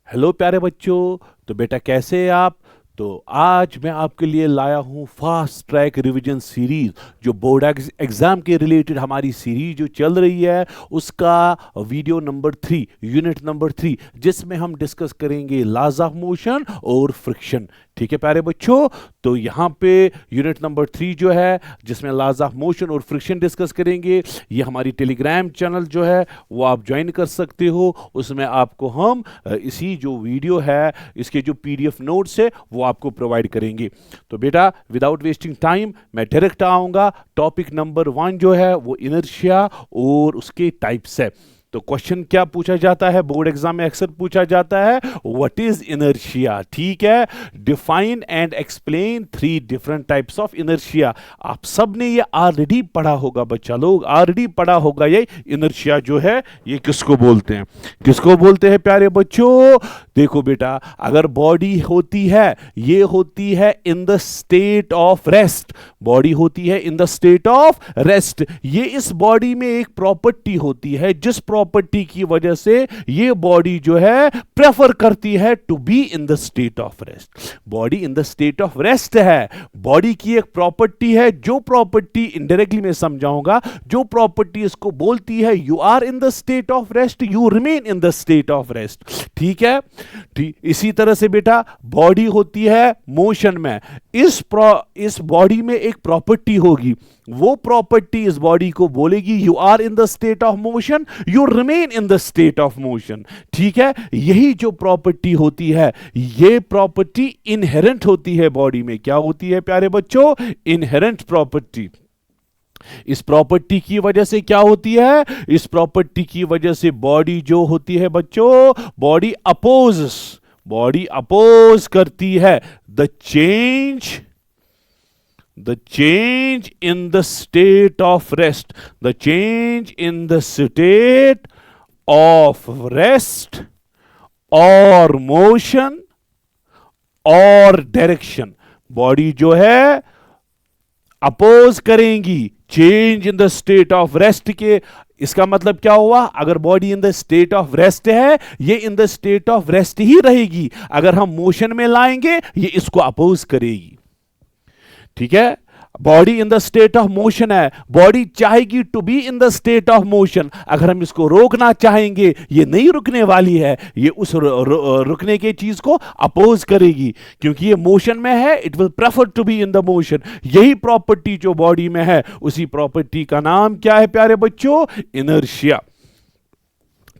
Hello प्यारे बच्चों। तो बेटा कैसे हैं आप? तो आज मैं आपके लिए लाया हूँ फास्ट ट्रैक रिवीजन सीरीज, जो बोर्ड एग्जाम के रिलेटेड हमारी सीरीज जो चल रही है उसका वीडियो नंबर 3, यूनिट नंबर 3, जिसमें हम डिस्कस करेंगे लॉज ऑफ मोशन और फ्रिक्शन। ठीक है प्यारे बच्चों, तो यहाँ पे यूनिट नंबर 3 जो है जिसमें लॉज ऑफ मोशन और फ्रिक्शन डिस्कस करेंगे, ये हमारी टेलीग्राम चैनल जो है वो आप ज्वाइन कर सकते हो। उसमें आपको हम इसी जो वीडियो है इसके जो पीडीएफ नोट्स है वो आपको प्रोवाइड करेंगे। तो बेटा विदाउट वेस्टिंग टाइम मैं डायरेक्ट आऊँगा। टॉपिक नंबर 1 जो है वो इनर्शिया और उसके टाइप्स है। तो क्वेश्चन क्या पूछा जाता है, बोर्ड एग्जाम में अक्सर पूछा जाता है, व्हाट इज इनर्शिया। ठीक है, define and explain 3 different types of inertia. आप सब ने ये ऑलरेडी पढ़ा होगा, बच्चा लोग ऑलरेडी पढ़ा होगा। ये इनर्शिया जो है ये किसको बोलते हैं, किसको बोलते हैं प्यारे बच्चों? देखो बेटा, अगर बॉडी होती है, ये होती है in the state of rest. Body होती है in the state of rest. ये इस बॉडी में एक प्रॉपर्टी होती है जिस प्रॉपर्टी की वजह से ये बॉडी जो है प्रेफर करती है to be in the state of rest. Body in the state of rest है, बॉडी की एक प्रॉपर्टी है। जो प्रॉपर्टी इनडायरेक्टली मैं समझाऊंगा, जो प्रॉपर्टी इसको बोलती है you are in the state of rest, you remain in the state of rest. ठीक है, ठीक इसी तरह से बेटा बॉडी होती है मोशन में। इस बॉडी में एक प्रॉपर्टी होगी, वो प्रॉपर्टी इस बॉडी को बोलेगी you are in the state of motion, you remain in the state of motion. ठीक है, यही जो प्रॉपर्टी होती है ये प्रॉपर्टी इनहेरेंट होती है बॉडी में। क्या होती है प्यारे बच्चों? Inherent property. इस प्रॉपर्टी की वजह से क्या होती है? इस प्रॉपर्टी की वजह से बॉडी जो होती है बच्चों, बॉडी अपोज करती है the change in the state of rest, the change in the state of rest or motion और डायरेक्शन। बॉडी जो है अपोज करेंगी change in the state of rest के। इसका मतलब क्या हुआ? अगर body in the state of rest है, ये in the state of rest ही रहेगी। अगर हम मोशन में लाएंगे ये इसको अपोज करेगी। ठीक है, body in the state of motion है, बॉडी चाहेगी to be in the state of motion. अगर हम इसको रोकना चाहेंगे ये नहीं रुकने वाली है, ये उस रुकने के चीज को अपोज करेगी। क्योंकि ये मोशन में है, it will prefer to be in the motion. यही प्रॉपर्टी जो बॉडी में है, उसी प्रॉपर्टी का नाम क्या है प्यारे बच्चों? इनर्शिया।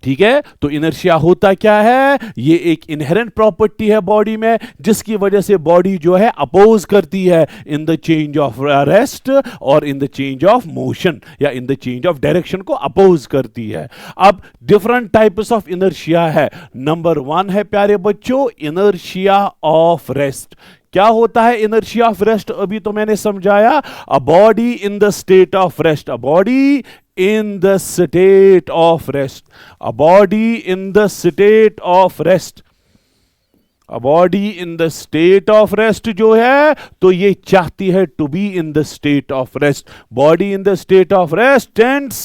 ठीक है, तो इनर्शिया होता क्या है? ये एक इनहेरेंट प्रॉपर्टी है बॉडी में, जिसकी वजह से बॉडी जो है अपोज करती है in the change of rest और in the change of motion, या in the change of direction को अपोज करती है। अब डिफरेंट टाइप्स ऑफ इनर्शिया है। नंबर 1 है प्यारे बच्चों इनर्शिया ऑफ रेस्ट। क्या होता है इनर्शिया ऑफ रेस्ट? अभी तो मैंने समझाया, अ body in the state of rest, a body in the state of rest, a body in the state of rest, a body in the state of rest जो है तो ये चाहती है to be in the state of rest. Body in the state of rest tends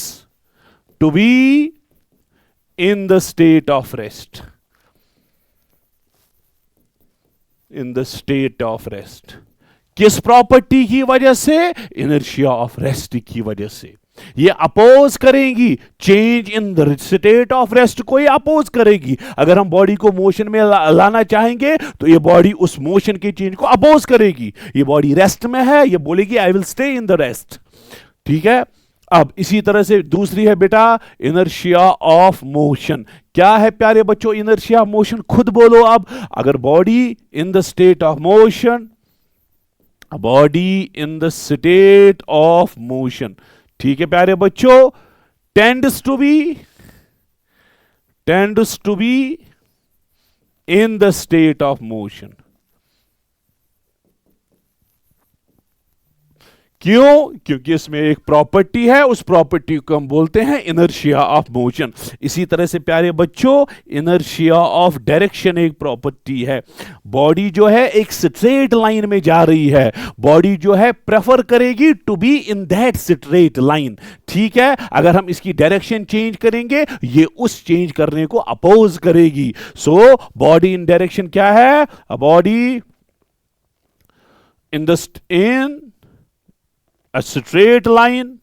to be in the state of rest, in the state of rest. किस property की वजह से? इनर्शिया ऑफ रेस्ट की वजह से। ये अपोज करेंगी change in the state of rest को, ये अपोज करेगी। अगर हम बॉडी को मोशन में लाना चाहेंगे तो ये बॉडी उस मोशन के चेंज को अपोज करेगी। ये बॉडी रेस्ट में है, ये बोलेगी I will stay in the rest. ठीक है, अब इसी तरह से दूसरी है बेटा इनर्शिया ऑफ मोशन। क्या है प्यारे बच्चों इनर्शिया ऑफ मोशन? खुद बोलो अब। अगर body in the state of motion, body in the state of motion, ठीक है प्यारे बच्चों, tends to be in the state of motion। क्यों? क्योंकि इसमें एक प्रॉपर्टी है, उस प्रॉपर्टी को हम बोलते हैं इनर्शिया ऑफ मोशन। इसी तरह से प्यारे बच्चों, इनर्शिया ऑफ डायरेक्शन एक प्रॉपर्टी है। बॉडी जो है एक स्ट्रेट लाइन में जा रही है, बॉडी जो है प्रेफर करेगी to be in that straight line. ठीक है, अगर हम इसकी डायरेक्शन चेंज करेंगे, ये उस चेंज करने को अपोज करेगी। सो बॉडी इन डायरेक्शन क्या है? A body in a straight line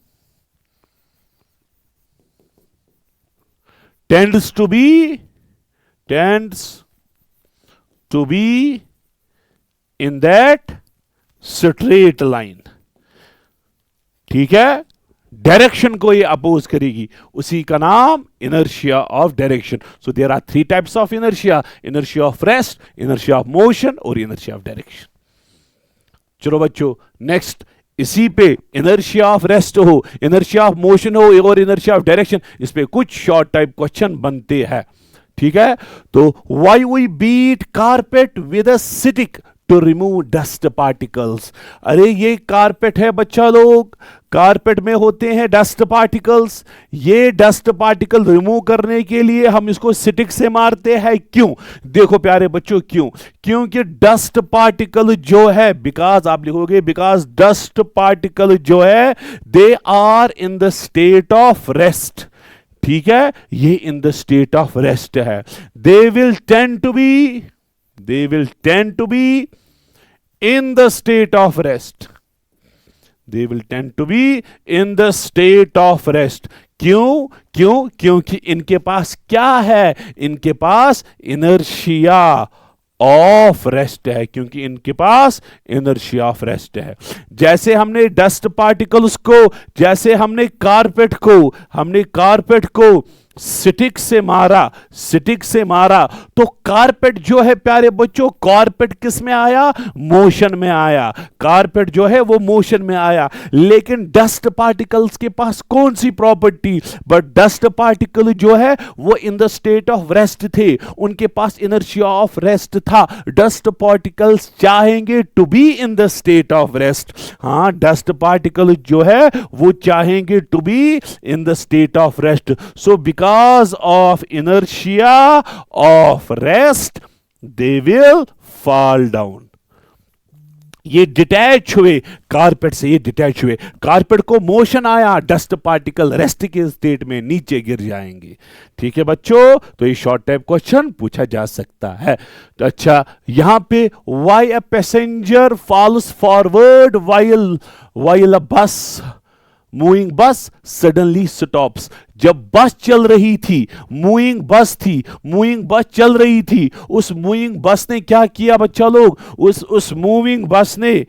tends to be in that straight line। ठीक है, डायरेक्शन को ये अपोज करेगी, उसी का नाम inertia of direction. So there are 3 types of inertia: inertia of rest, inertia of motion और इनर्शिया ऑफ डायरेक्शन। चलो बच्चों, नेक्स्ट इसी पे इनर्शिया ऑफ रेस्ट हो, इनर्शिया ऑफ मोशन हो और इनर्शिया ऑफ डायरेक्शन, इस पे कुछ शॉर्ट टाइप क्वेश्चन बनते हैं। ठीक है, तो why we beat carpet with a stick to remove dust particles. अरे ये कारपेट है बच्चा लोग, कारपेट में होते हैं डस्ट पार्टिकल्स। ये डस्ट पार्टिकल रिमूव करने के लिए हम इसको स्टिक से मारते हैं। क्यों? देखो प्यारे बच्चों, क्यों? क्योंकि डस्ट पार्टिकल जो है, बिकॉज आप लिखोगे, बिकॉज डस्ट पार्टिकल जो है they are in the state of rest. ठीक है, ये in the state of rest है। They will tend to be in the state of rest। They will tend to be in the state of rest। क्यों? क्योंकि इनके पास क्या है? इनके पास इनर्शिया ऑफ रेस्ट है, क्योंकि इनके पास इनर्शिया ऑफ रेस्ट है। जैसे हमने डस्ट पार्टिकल्स को, जैसे हमने कारपेट को स्टिक से मारा, तो कारपेट जो है प्यारे बच्चों, कारपेट किस में आया? मोशन में आया। कारपेट जो है वो मोशन में आया। लेकिन डस्ट पार्टिकल्स के पास कौन सी प्रॉपर्टी? बट डस्ट पार्टिकल जो है वो in the state of rest थे, उनके पास इनर्शिया ऑफ रेस्ट था। डस्ट पार्टिकल्स चाहेंगे to be in the state of rest. हाँ, डस्ट पार्टिकल जो है वो चाहेंगे to be in the state of rest. So because of inertia of rest they will fall down। ये detach हुए carpet से, ये डिटैच हुए, कारपेट को मोशन आया, डस्ट पार्टिकल रेस्ट के स्टेट में नीचे गिर जाएंगे। ठीक है बच्चों, तो ये शॉर्ट टाइप क्वेश्चन पूछा जा सकता है। तो अच्छा, यहां पे why a passenger falls forward while a bus moving बस सडनली स्टॉप्स। जब बस चल रही थी, मूविंग बस चल रही थी, उस मूविंग बस ने क्या किया बच्चा लोग? उस मूविंग बस ने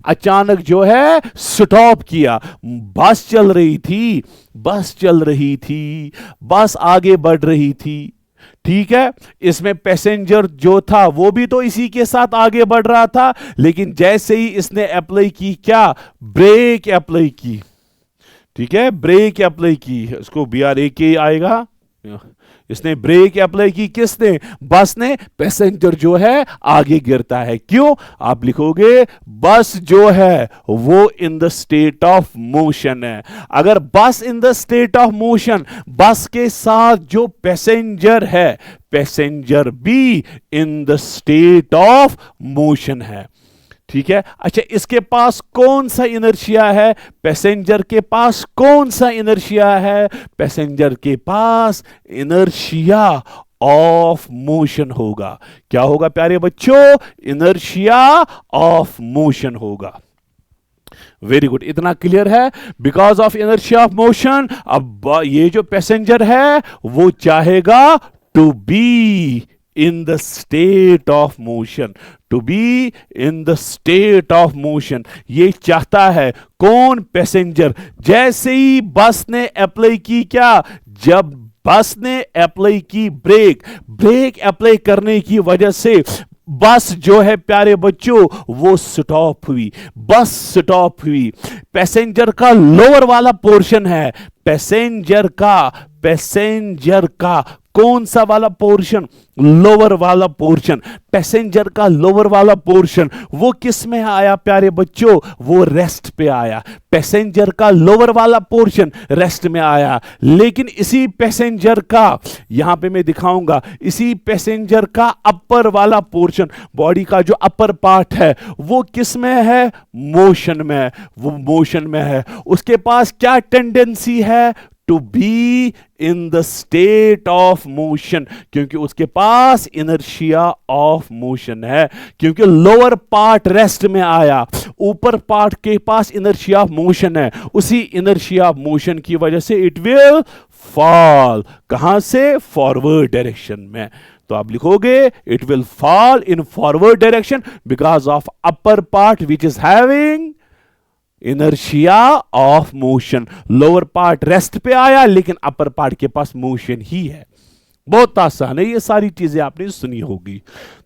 अचानक जो है स्टॉप किया। बस चल रही थी, बस आगे बढ़ रही थी। ठीक है, इसमें पैसेंजर जो था वो भी तो इसी के साथ आगे बढ़ रहा था, लेकिन जैसे ही इसने अप्लाई की, क्या? ब्रेक अप्लाई की। ठीक है, ब्रेक अप्लाई की, इसको BRAK आएगा। इसने ब्रेक अप्लाई की, किसने? बस ने। पैसेंजर जो है आगे गिरता है। क्यों? आप लिखोगे बस जो है वो in the state of motion है। अगर बस इन द स्टेट ऑफ मोशन, बस के साथ जो पैसेंजर है, पैसेंजर भी इन द स्टेट ऑफ मोशन है। ठीक है, अच्छा, इसके पास कौन सा इनर्शिया है? पैसेंजर के पास कौन सा इनर्शिया है? पैसेंजर के पास इनर्शिया ऑफ मोशन होगा। क्या होगा प्यारे बच्चों? इनर्शिया ऑफ मोशन होगा। वेरी गुड, इतना क्लियर है। Because of inertia of motion, अब ये जो पैसेंजर है वो चाहेगा to be in the state of motion, to be in the state of motion। ये चाहता है कौन? पैसेंजर। जैसे ही बस ने अप्लाई की, क्या? जब बस ने अप्लाई की ब्रेक अप्लाई करने की वजह से बस जो है प्यारे बच्चों वो स्टॉप हुई, बस स्टॉप हुई। पैसेंजर का लोअर वाला पोर्शन है, पैसेंजर पैसेंजर का कौन सा वाला पोर्शन, लोअर वाला पोर्शन, पैसेंजर का लोअर वाला पोर्शन वो किस में आया प्यारे बच्चों, वो रेस्ट पे आया। पैसेंजर का लोअर वाला पोर्शन रेस्ट में आया, लेकिन इसी पैसेंजर का, यहां पे मैं दिखाऊंगा, इसी पैसेंजर का अपर वाला पोर्शन, बॉडी का जो अपर पार्ट है वो किस में है, मोशन में है, वो मोशन में है। उसके पास क्या टेंडेंसी है, to be in the state of motion, क्योंकि उसके पास इनर्शिया ऑफ मोशन है, क्योंकि लोअर पार्ट रेस्ट में आया, ऊपर पार्ट के पास इनर्शिया ऑफ मोशन है। उसी इनर्शिया ऑफ मोशन की वजह से इट विल फॉल, कहां से, फॉरवर्ड डायरेक्शन में। तो आप लिखोगे it will fall in forward direction because of upper part which is having inertia of motion. Lower part rest पे आया, लेकिन अपर पार्ट के पास मोशन ही है। बहुत आसान है, ये सारी चीजें आपने सुनी होगी।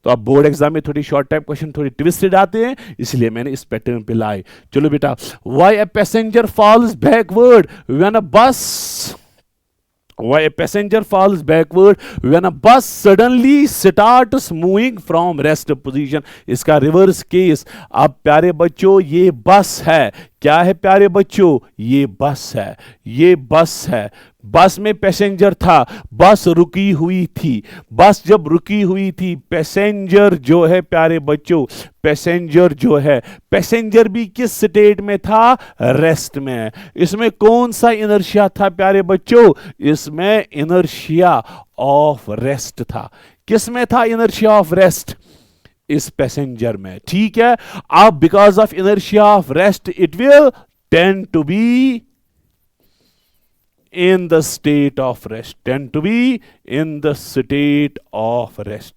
तो अब बोर्ड एग्जाम में थोड़ी शॉर्ट टाइप क्वेश्चन थोड़ी ट्विस्टेड आते हैं, इसलिए मैंने इस पैटर्न पे लाए। चलो बेटा, why a passenger falls backward when a bus, why a passenger falls backward when a bus suddenly starts moving from rest position। इसका रिवर्स केस। अब प्यारे बच्चों ये बस है, क्या है प्यारे बच्चों, ये बस है, ये बस है। बस में पैसेंजर था, बस रुकी हुई थी। बस जब रुकी हुई थी, पैसेंजर जो है प्यारे बच्चों, पैसेंजर जो है, पैसेंजर भी किस स्टेट में था, रेस्ट में। इसमें कौन सा इनर्शिया था प्यारे बच्चों, इसमें इनर्शिया ऑफ रेस्ट था। किस में था इनर्शिया ऑफ रेस्ट, इस पैसेंजर में। ठीक है, अब because of inertia of rest it will tend to be in the state of rest, tend to be in the state of rest।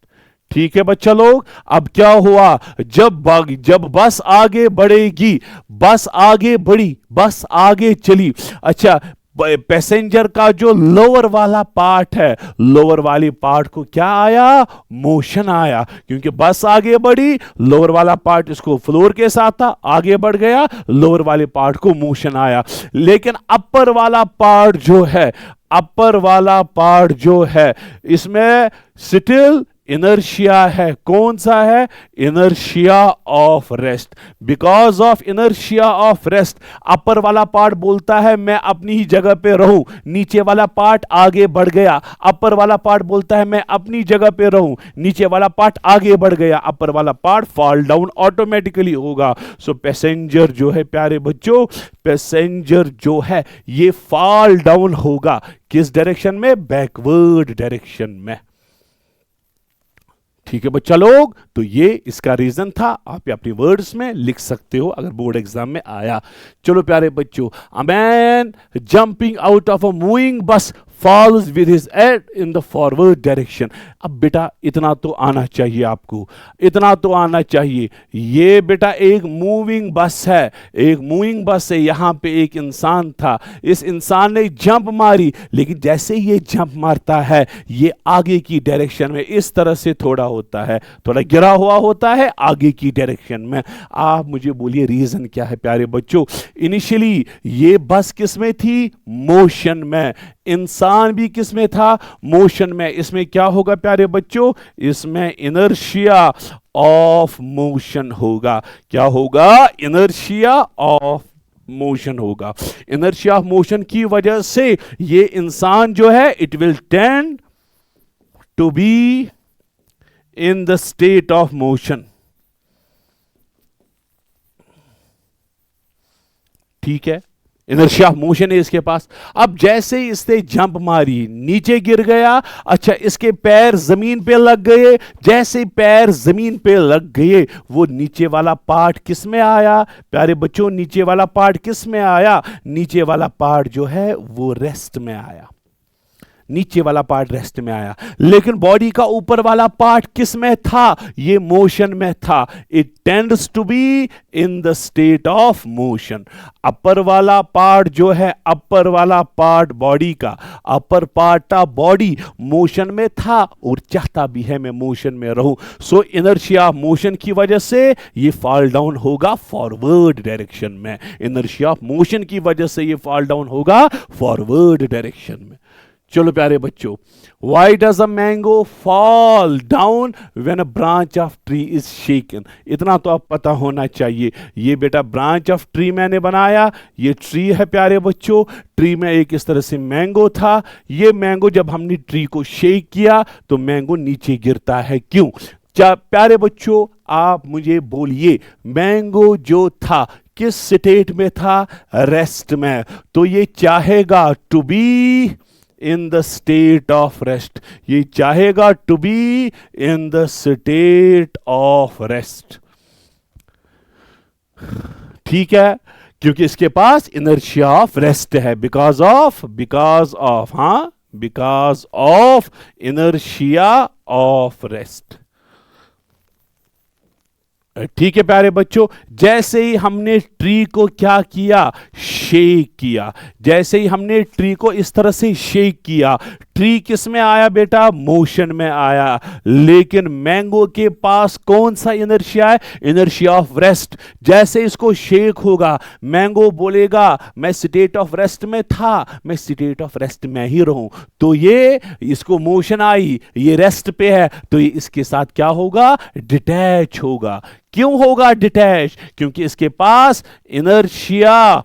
ठीक है बच्चा लोग, अब क्या हुआ, जब बस आगे बढ़ेगी, बस आगे बढ़ी, बस आगे चली। अच्छा, पैसेंजर का जो लोअर वाला पार्ट है, लोअर वाली पार्ट को क्या आया, मोशन आया, क्योंकि बस आगे बढ़ी, लोअर वाला पार्ट इसको फ्लोर के साथ था, आगे बढ़ गया, लोअर वाले पार्ट को मोशन आया। लेकिन अपर वाला पार्ट जो है, अपर वाला पार्ट जो है, इसमें स्टिल इनर्शिया है। कौन सा है, inertia of rest. Because of inertia of rest upper वाला पार्ट बोलता है मैं अपनी ही जगह पे रहूं, नीचे वाला पार्ट आगे बढ़ गया। अपर वाला पार्ट बोलता है मैं अपनी जगह पे रहूं, नीचे वाला पार्ट आगे बढ़ गया, अपर वाला पार्ट फॉल डाउन ऑटोमेटिकली होगा। सो पैसेंजर जो है प्यारे बच्चों, पैसेंजर जो है ये फॉल डाउन होगा, किस डायरेक्शन में, बैकवर्ड डायरेक्शन में। ठीक है बच्चा लोग, तो ये इसका रीजन था, आप अपनी वर्ड्स में लिख सकते हो अगर बोर्ड एग्जाम में आया। चलो प्यारे बच्चों, a man jumping out of a moving bus falls with his head in the forward direction. अब बेटा इतना तो आना चाहिए आपको, इतना तो आना चाहिए। ये बेटा एक मूविंग बस है, एक मूविंग बस है, यहां पे एक इंसान था, इस इंसान ने जंप मारी, लेकिन जैसे ये जंप मारता है ये आगे की डायरेक्शन में इस तरह से थोड़ा होता है, थोड़ा गिरा हुआ होता है आगे की डायरेक्शन में। आप मुझे बोलिए रीजन क्या है प्यारे बच्चों। इनिशियली ये बस किस में थी, मोशन में, इंसान भी किस में था, मोशन में। इसमें क्या होगा प्यारे बच्चों, इसमें इनर्शिया ऑफ मोशन होगा। क्या होगा, इनर्शिया ऑफ मोशन होगा। इनर्शिया ऑफ मोशन की वजह से ये इंसान जो है it will tend to be in the state of motion. ठीक है, इनर्शिया ऑफ मोशन है इसके पास। अब जैसे ही इसने जंप मारी, नीचे गिर गया। अच्छा, इसके पैर जमीन पे लग गए, जैसे पैर जमीन पे लग गए वो नीचे वाला पार्ट किस में आया प्यारे बच्चों, नीचे वाला पार्ट किस में आया, नीचे वाला पार्ट जो है वो रेस्ट में आया, नीचे वाला पार्ट रेस्ट में आया। लेकिन बॉडी का ऊपर वाला पार्ट किस में था, ये मोशन में था। It tends to be in the state of motion. Upper वाला पार्ट जो है, अपर वाला पार्ट बॉडी का, upper part of body motion में था और चाहता भी है मैं मोशन में रहूं। सो इनर्शिया ऑफ मोशन की वजह से ये फॉल डाउन होगा फॉरवर्ड डायरेक्शन में। इनर्शिया ऑफ मोशन की वजह से ये फॉल डाउन होगा फॉरवर्ड डायरेक्शन में। चलो प्यारे बच्चों, why does a mango fall down when a branch of tree is shaken. इतना तो आप पता होना चाहिए। ये बेटा ब्रांच ऑफ ट्री मैंने बनाया, ये ट्री है प्यारे बच्चों, ट्री में एक इस तरह से मैंगो था। ये मैंगो जब हमने ट्री को शेक किया तो मैंगो नीचे गिरता है, क्यों? प्यारे बच्चों आप मुझे बोलिए, मैंगो जो था किस स्टेट में था? रेस्ट में। तो ये चाहेगा to be in the state of rest, ये चाहेगा to be in the state of rest. ठीक है, क्योंकि इसके पास इनर्शिया ऑफ रेस्ट है, because of inertia of rest. ठीक है प्यारे बच्चों, जैसे ही हमने ट्री को क्या किया? शेक किया। जैसे ही हमने ट्री को इस तरह से शेक किया, ट्री किस में आया बेटा? मोशन में आया। लेकिन मैंगो के पास कौन सा इनर्शिया है? Inertia of rest. जैसे इसको शेक होगा, मैंगो बोलेगा मैं स्टेट ऑफ रेस्ट में था, मैं स्टेट ऑफ रेस्ट में ही रहूं। तो ये इसको मोशन आई, ये रेस्ट पे है, तो ये इसके साथ क्या होगा? डिटैच होगा। क्यों होगा डिटैच? क्योंकि इसके पास इनर्शिया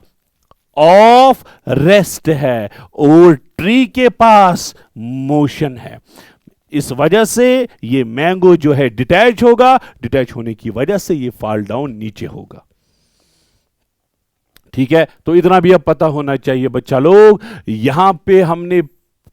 ऑफ रेस्ट है और ट्री के पास मोशन है। इस वजह से ये मैंगो जो है डिटैच होगा, डिटैच होने की वजह से ये फॉल डाउन नीचे होगा। ठीक है, तो इतना भी अब पता होना चाहिए बच्चा लोग। यहां पे हमने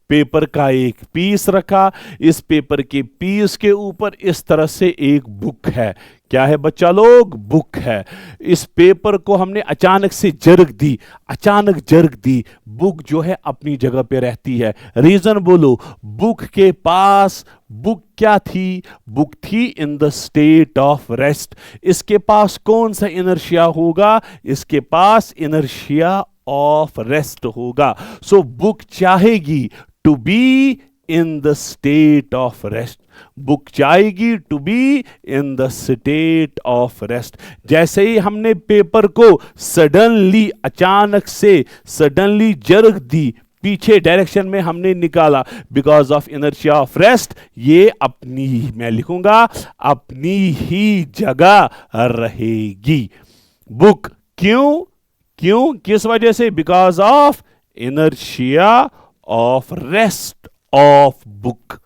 पेपर का एक पीस रखा, इस पेपर के पीस के ऊपर इस तरह से एक बुक है। क्या है बच्चा लोग? बुक है। इस पेपर को हमने अचानक से जर्क दी, अचानक जर्क दी, बुक जो है अपनी जगह पे रहती है। रीजन बोलो। बुक के पास, बुक क्या थी? बुक थी इन द स्टेट ऑफ रेस्ट। इसके पास कौन सा इनर्शिया होगा? इसके पास इनर्शिया ऑफ रेस्ट होगा। सो बुक चाहेगी to be in the state of rest. Book चाहेगी to be in the state of rest. जैसे ही हमने पेपर को सडनली, अचानक से सडनली जर्क दी, पीछे डायरेक्शन में हमने निकाला, because of inertia of rest, ये अपनी, मैं लिखूंगा, अपनी ही जगह रहेगी बुक। क्यों? क्यों? किस वजह से? Because of inertia of rest of book.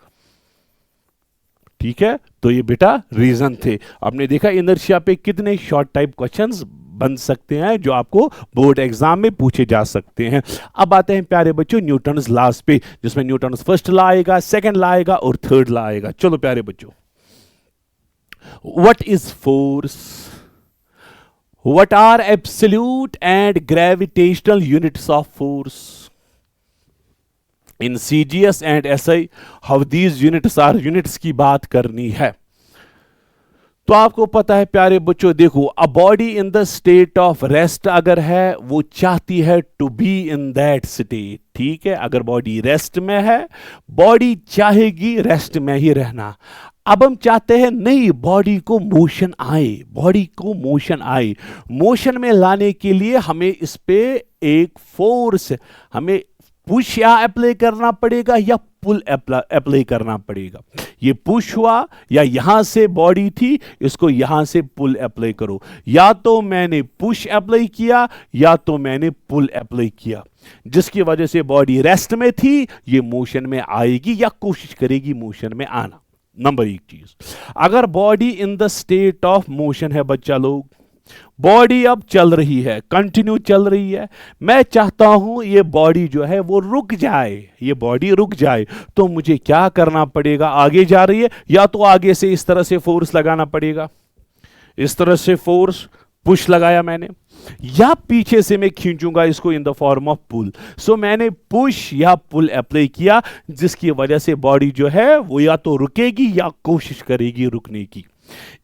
ठीक है, तो ये बेटा रीजन थे। आपने देखा इनर्शिया पे कितने शॉर्ट टाइप क्वेश्चंस बन सकते हैं जो आपको बोर्ड एग्जाम में पूछे जा सकते हैं। अब आते हैं प्यारे बच्चों न्यूटन्स लॉज पे, जिसमें न्यूटन्स फर्स्ट लॉ आएगा, सेकंड लॉ आएगा और थर्ड लॉ आएगा। चलो प्यारे बच्चों, what is force? What are absolute and gravitational units of force? In CGS and SI, how these units are units की बात करनी है। तो आपको पता है प्यारे बच्चों, देखो, a body in the state of rest अगर है, वो चाहती है to be in that state. ठीक है, अगर बॉडी रेस्ट में है, बॉडी चाहेगी रेस्ट में ही रहना। अब हम चाहते हैं नहीं, बॉडी को मोशन आए, बॉडी को मोशन आए। मोशन में लाने के लिए हमें इस पे एक फोर्स, हमें पुश या अप्लाई करना पड़ेगा या पुल अप्लाई करना पड़ेगा। ये पुश हुआ या यहां से बॉडी थी, इसको यहां से पुल अप्लाई करो। या तो मैंने पुश अप्लाई किया या तो मैंने पुल अप्लाई किया, जिसकी वजह से बॉडी रेस्ट में थी, ये मोशन में आएगी या कोशिश करेगी मोशन में आना। नंबर एक चीज, अगर body in the state of motion है बच्चा लोग, बॉडी अब चल रही है, कंटिन्यू चल रही है, मैं चाहता हूं ये बॉडी जो है वो रुक जाए, ये बॉडी रुक जाए, तो मुझे क्या करना पड़ेगा? आगे जा रही है, या तो आगे से इस तरह से फोर्स लगाना पड़ेगा, इस तरह से फोर्स पुश लगाया मैंने, या पीछे से मैं खींचूंगा इसको इन द फॉर्म ऑफ पुल। सो मैंने पुश या पुल अप्लाई किया, जिसकी वजह से बॉडी जो है वो या तो रुकेगी या कोशिश करेगी रुकने की।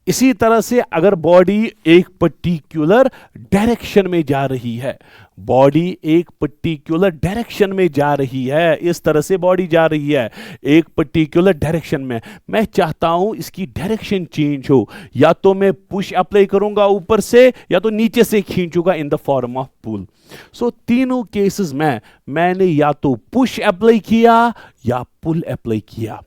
इसी तरह से अगर बॉडी एक पर्टिकुलर डायरेक्शन में जा रही है, बॉडी एक पर्टिकुलर डायरेक्शन में जा रही है, इस तरह से बॉडी जा रही है एक पर्टिकुलर डायरेक्शन में। मैं चाहता हूं इसकी डायरेक्शन चेंज हो, या तो मैं पुश अप्लाई करूंगा ऊपर से, या तो नीचे से खींचूंगा इन द फॉर्म ऑफ पुल। सो तीनों केसेस में मैंने या तो पुश अप्लाई किया या पुल अप्लाई किया।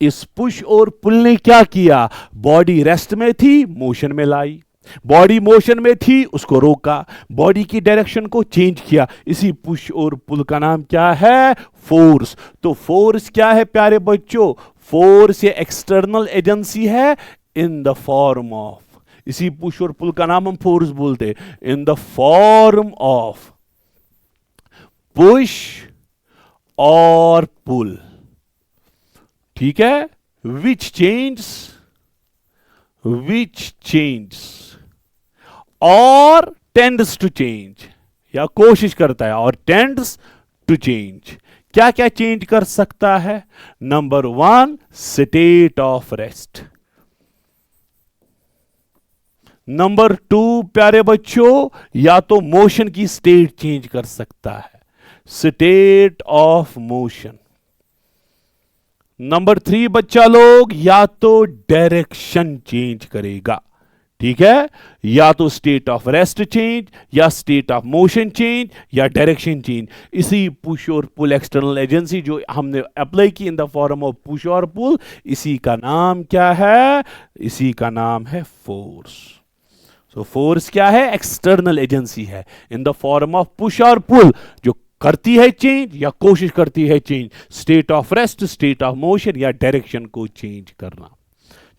इस पुश और पुल ने क्या किया, बॉडी रेस्ट में थी, मोशन में लाई, बॉडी मोशन में थी, उसको रोका, बॉडी की डायरेक्शन को चेंज किया। इसी पुश और पुल का नाम क्या है, फोर्स। तो फोर्स क्या है प्यारे बच्चों, फोर्स ये एक्सटर्नल एजेंसी है इन द फॉर्म ऑफ, इसी पुश और पुल का नाम हम फोर्स बोलते, in the form of push और पुल। ठीक है, विच चेंज और टेंड्स टू चेंज, या कोशिश करता है, और टेंड्स टू चेंज। क्या क्या चेंज कर सकता है, number 1 state of rest, number 2 प्यारे बच्चों या तो मोशन की स्टेट चेंज कर सकता है, स्टेट ऑफ मोशन। नंबर 3 बच्चा लोग या तो डायरेक्शन चेंज करेगा। ठीक है, या तो स्टेट ऑफ रेस्ट चेंज, या स्टेट ऑफ मोशन चेंज, या डायरेक्शन चेंज। इसी पुश और पुल एक्सटर्नल एजेंसी जो हमने अप्लाई की in the form of push और पुल, इसी का नाम क्या है, इसी का नाम है फोर्स। सो फोर्स क्या है, एक्सटर्नल एजेंसी है in the form of push और पुल, जो करती है चेंज या कोशिश करती है change, state of rest, state of motion या डायरेक्शन को चेंज करना।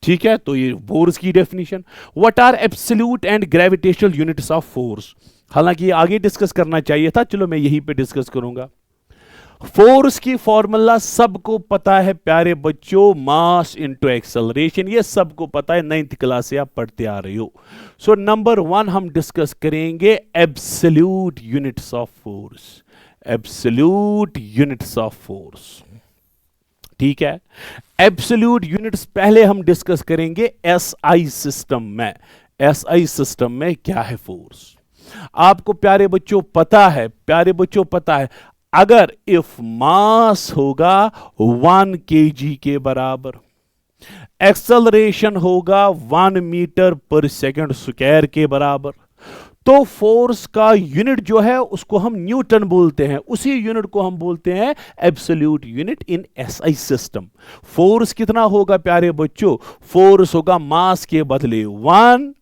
ठीक है, तो ये फोर्स की definition. What are absolute and gravitational units of force, हालांकि ये आगे डिस्कस करना चाहिए था, चलो मैं यहीं पे डिस्कस करूंगा। फोर्स की फॉर्मूला सबको पता है प्यारे बच्चों, मास इनटू एक्सेलरेशन, ये सबको पता है, 9th क्लास से आप पढ़ते आ रहे हो। सो नंबर 1 हम डिस्कस करेंगे absolute units of force, absolute units of force. ठीक है, एब्सोल्यूट यूनिट्स पहले हम डिस्कस करेंगे एसआई सिस्टम में। एसआई सिस्टम में क्या है फोर्स, आपको प्यारे बच्चों पता है, प्यारे बच्चों पता है, अगर इफ मास होगा 1 kg के बराबर, एक्सेलरेशन होगा 1 मीटर पर सेकंड स्क्वायर के बराबर, तो फोर्स का यूनिट जो है उसको हम न्यूटन बोलते हैं, उसी यूनिट को हम बोलते हैं absolute unit in SI system. Force कितना होगा प्यारे बच्चों, फोर्स होगा मास के बदले 1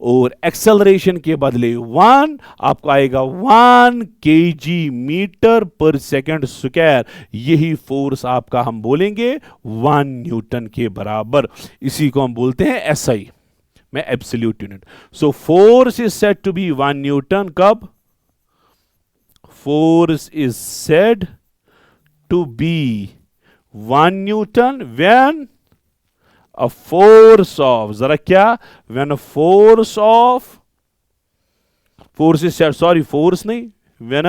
और एक्सेलरेशन के बदले 1, आपको आएगा 1 kg मीटर पर सेकंड स्क्वायर, यही फोर्स आपका हम बोलेंगे 1 न्यूटन के बराबर, इसी को हम बोलते हैं एसआई में absolute unit. So force is said to be 1 newton, कब, force is said to be 1 newton when a force of, जरा क्या, when a force of, force is said, sorry force नहीं, when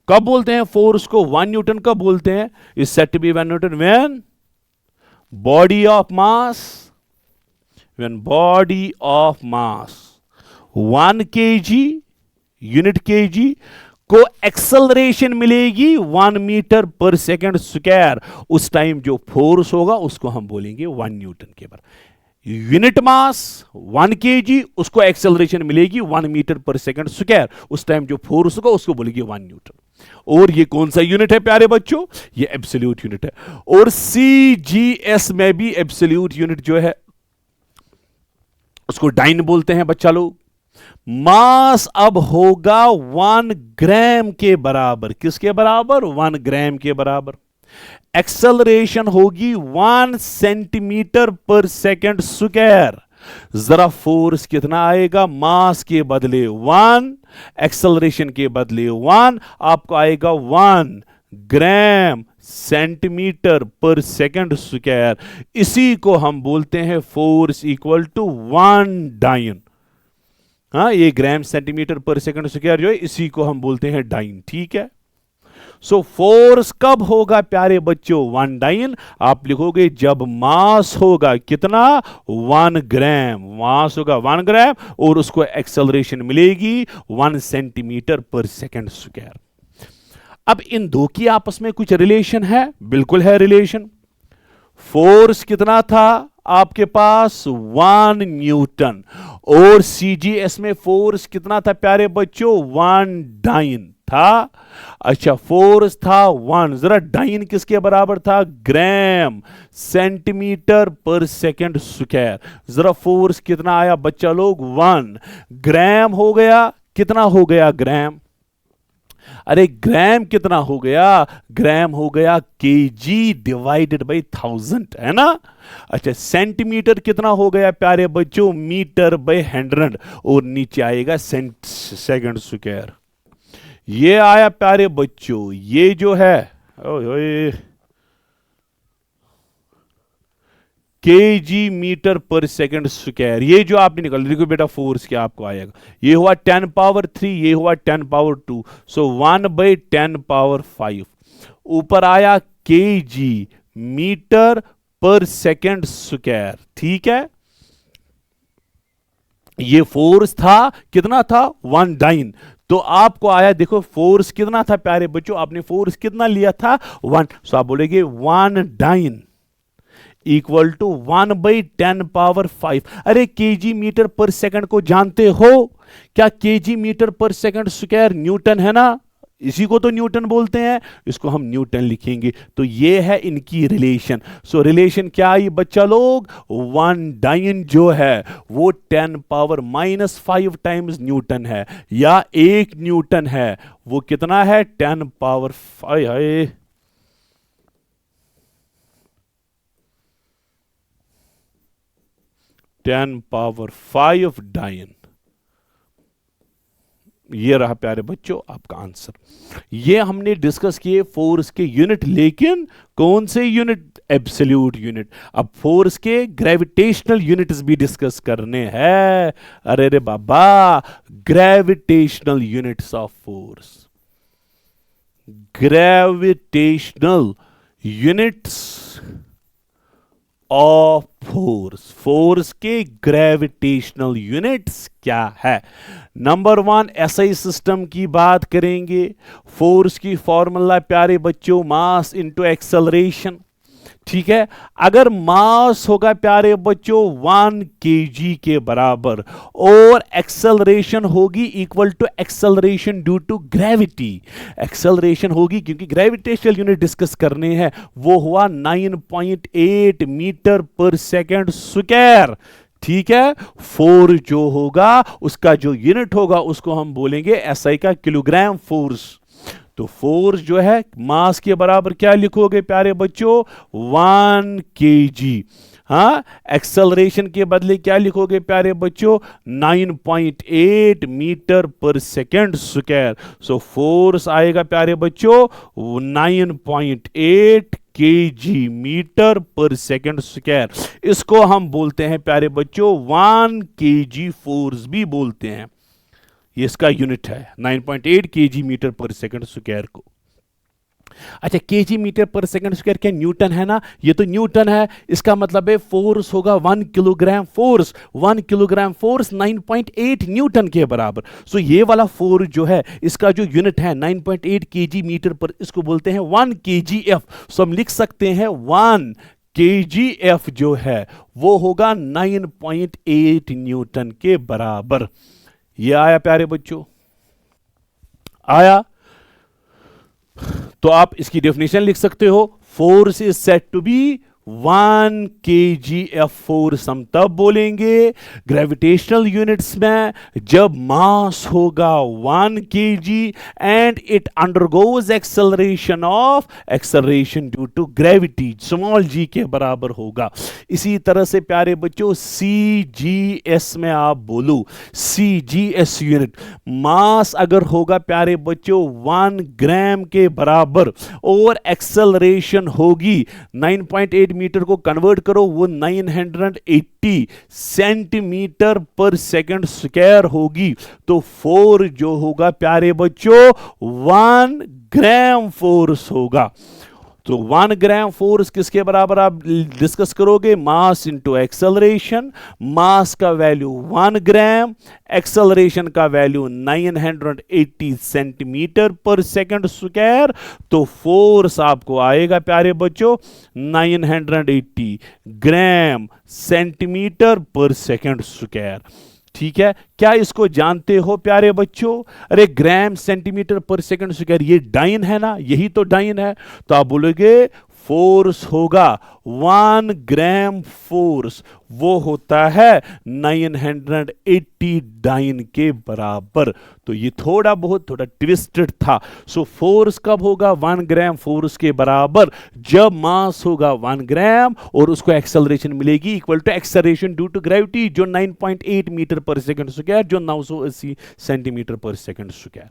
कब बोलते हैं फोर्स को 1 newton, कब बोलते हैं, is said to be 1 newton when body of mass, when body of mass 1 kg unit kg को एक्सेलरेशन मिलेगी 1 मीटर पर सेकंड स्क्वायर, उस टाइम जो फोर्स होगा उसको हम बोलेंगे 1 न्यूटन के बराबर। यूनिट मास 1 kg, उसको एक्सेलरेशन मिलेगी 1 मीटर पर सेकंड स्क्वायर, उस टाइम जो फोर्स होगा उसको बोलेंगे 1 न्यूटन। और ये कौन सा यूनिट है प्यारे बच्चों, ये एब्सोल्यूट यूनिट है। और CGS में भी एब्सोल्यूट यूनिट जो है उसको डाइन बोलते हैं बच्चा लोग। मास अब होगा 1 ग्राम के बराबर, किसके बराबर, 1 ग्राम के बराबर। एक्सेलरेशन होगी 1 सेंटीमीटर पर सेकंड स्क्वायर। जरा फोर्स कितना आएगा, मास के बदले 1, एक्सेलरेशन के बदले 1, आपको आएगा 1 ग्राम सेंटीमीटर पर सेकंड स्क्वायर। इसी को हम बोलते हैं फोर्स इक्वल टू 1 डाइन। हाँ, ये ग्राम सेंटीमीटर पर सेकंड स्क्वायर जो है इसी को हम बोलते हैं डाइन। ठीक है, सो फोर्स कब होगा प्यारे बच्चों 1 डाइन, आप लिखोगे जब मास होगा कितना 1 ग्राम, मास होगा 1 ग्राम और उसको एक्सेलरेशन मिलेगी 1 सेंटीमीटर पर सेकंड स्क्वायर। अब इन दो की आपस में कुछ रिलेशन है, बिल्कुल है रिलेशन। फोर्स कितना था आपके पास 1 न्यूटन और सीजीएस में फोर्स कितना था प्यारे बच्चों 1 डाइन था। अच्छा फोर्स था 1, जरा डाइन किसके बराबर था ग्राम सेंटीमीटर पर सेकंड स्क्वायर। जरा फोर्स कितना आया बच्चा लोग 1 ग्राम हो गया, कितना हो गया ग्राम, अरे ग्राम कितना हो गया, ग्राम हो गया केजी डिवाइडेड बाई 1000 है ना। अच्छा सेंटीमीटर कितना हो गया प्यारे बच्चों मीटर बाई 100 और नीचे आएगा सेकंड स्क्वायर। ये आया प्यारे बच्चों, ये जो है केजी मीटर पर सेकंड स्क्वायर, ये जो आपने निकाल, देखो बेटा फोर्स क्या आपको आएगा, ये हुआ 10 पावर 3, ये हुआ 10 पावर 2, सो 1/10 पावर 5। ऊपर आया केजी मीटर पर सेकंड स्क्वायर, ठीक है। ये फोर्स था कितना था 1 डाइन, तो आपको आया देखो फोर्स कितना था प्यारे बच्चों, आपने फोर्स कितना लिया था 1, सो आप बोलेंगे 1 डाइन इक्वल टू 1/10 पावर 5। अरे केजी मीटर पर सेकंड को जानते हो क्या, केजी मीटर पर सेकंड स्क्वायर न्यूटन है ना, इसी को तो न्यूटन बोलते हैं, इसको हम न्यूटन लिखेंगे। तो ये है इनकी रिलेशन। सो रिलेशन क्या आई बच्चा लोग, 1 डाइन जो है वो 10 पावर -5 टाइम्स न्यूटन है, या 1 न्यूटन है वो कितना है 10 पावर 5 10 पावर 5 डाइन। ये रहा प्यारे बच्चों आपका आंसर। ये हमने डिस्कस किए फोर्स के यूनिट, लेकिन कौन से यूनिट, एब्सोल्यूट यूनिट। अब फोर्स के ग्रेविटेशनल यूनिट्स भी डिस्कस करने हैं। अरे रे बाबा, gravitational units of force, gravitational units of force, force के ग्रेविटेशनल यूनिट्स क्या है। नंबर 1 एसआई सिस्टम की बात करेंगे। फोर्स की फॉर्मूला प्यारे बच्चों मास इनटू एक्सेलरेशन, ठीक है। अगर मास होगा प्यारे बच्चों 1 केजी के बराबर और एक्सेलरेशन होगी equal to acceleration due to gravity, acceleration होगी क्योंकि ग्रेविटेशनल यूनिट डिस्कस करने हैं, वो हुआ 9.8 मीटर पर सेकंड स्क्वायर, ठीक है। 4 जो होगा उसका जो यूनिट होगा उसको हम बोलेंगे एसआई का किलोग्राम फोर्स। तो फोर्स जो है मास के बराबर क्या लिखोगे प्यारे बच्चों 1 केजी, हाँ। एक्सेलरेशन के बदले क्या लिखोगे प्यारे बच्चों 9.8 मीटर पर सेकंड स्क्वायर। सो फोर्स आएगा प्यारे बच्चों 9.8 केजी मीटर पर सेकंड स्क्वायर। इसको हम बोलते हैं प्यारे बच्चों 1 केजी फोर्स भी बोलते हैं। ये इसका यूनिट है 9.8 केजी मीटर पर सेकंड स्क्वायर को। अच्छा केजी मीटर पर सेकंड स्क्वायर क्या न्यूटन है ना, ये तो न्यूटन है, इसका मतलब है फोर्स होगा 1 kilogram force, 1 kilogram force 9.8 Newton के बराबर। सो ये वाला फोर्स जो है इसका जो यूनिट है 9.8 केजी मीटर पर, इसको बोलते हैं 1 केजीएफ। सो हम लिख सकते हैं 1 केजीएफ जो है वो होगा 9.8 न्यूटन के बराबर। ये आया प्यारे बच्चों, आया। तो आप इसकी डेफिनेशन लिख सकते हो, force is said to be 1 kgf force हम तब बोलेंगे ग्रेविटेशनल यूनिट्स में जब मास होगा 1 kg and it undergoes acceleration due to gravity small g के बराबर होगा। इसी तरह से प्यारे बच्चों CGS में आप बोलो CGS यूनिट, मास अगर होगा प्यारे बच्चों 1 ग्राम के बराबर और एक्सेलरेशन होगी 9.8 मीटर को कन्वर्ट करो वो 980 सेंटीमीटर पर सेकंड स्क्वायर होगी। तो 4 जो होगा प्यारे बच्चों 1 ग्राम फोर्स होगा। तो 1 ग्राम फोर्स किसके बराबर आप डिस्कस करोगे? मास इंटू एक्सेलरेशन। मास का वैल्यू 1 ग्राम, एक्सेलरेशन का value 980 centimetre per second square. तो फोर्स आपको आएगा प्यारे बच्चों 980 gram centimetre per second square. ठीक है, क्या इसको जानते हो प्यारे बच्चों? अरे gram centimetre per second square, ये डाइन है ना, यही तो डाइन है। तो आप बोलोगे फोर्स होगा 1 ग्राम फोर्स, वो होता है 980 डाइन के बराबर। तो ये थोड़ा ट्विस्टेड था। सो फोर्स कब होगा 1 ग्राम फोर्स के बराबर? जब मास होगा 1 ग्राम और उसको एक्सेलरेशन मिलेगी equal to acceleration due to gravity, जो 9.8 मीटर पर सेकंड स्क्वायर, जो 980 सेंटीमीटर पर सेकंड स्क्वायर।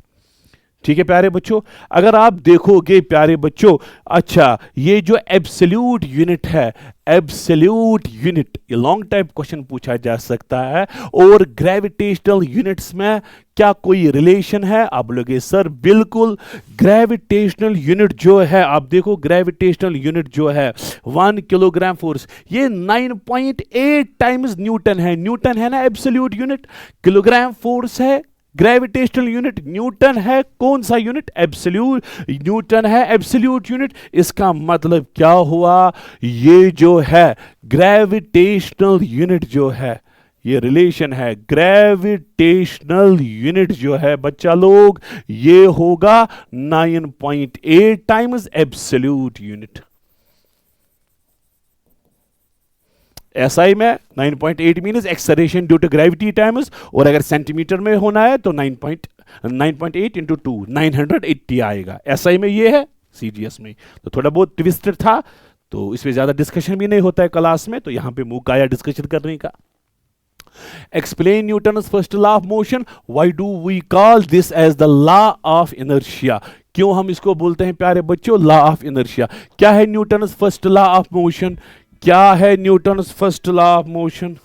ठीक है प्यारे बच्चों, अगर आप देखोगे प्यारे बच्चों, अच्छा ये जो एब्सोल्यूट यूनिट है, एब्सोल्यूट यूनिट, ये लॉन्ग टाइप क्वेश्चन पूछा जा सकता है, और ग्रेविटेशनल यूनिट्स में क्या कोई रिलेशन है? आप बोलोगे सर बिल्कुल। ग्रेविटेशनल यूनिट जो है, आप देखो ग्रेविटेशनल यूनिट जो है 1 किलोग्राम फोर्स, ये 9.8 टाइम्स न्यूटन है। न्यूटन है ना एब्सोल्यूट यूनिट, किलोग्राम फोर्स है ग्रेविटेशनल यूनिट, न्यूटन है कौन सा यूनिट? एब्सोल्यूट, न्यूटन है एब्सोल्यूट यूनिट। इसका मतलब क्या हुआ? ये जो है ग्रेविटेशनल यूनिट जो है, ये रिलेशन है ग्रेविटेशनल यूनिट जो है बच्चा लोग, ये होगा 9.8 टाइम्स एब्सोल्यूट यूनिट। एसआई में 9.8 means acceleration due to gravity times, और अगर सेंटीमीटर में होना है तो 9.8 इंटू 2 980 आएगा। एसआई में ये है, सीजीएस में तो थोड़ा बहुत ट्विस्टेड था, तो इसमें ज्यादा डिस्कशन भी नहीं होता है क्लास में, तो यहां पे मौका आया डिस्कशन करने का। Explain Newton's first law of motion. Why do we call this as the law of inertia? क्यों हम इसको बोलते हैं प्यारे बच्चों लॉ ऑफ इनर्शिया? क्या है Newton's first law of motion? क्या है Newton's first law of motion?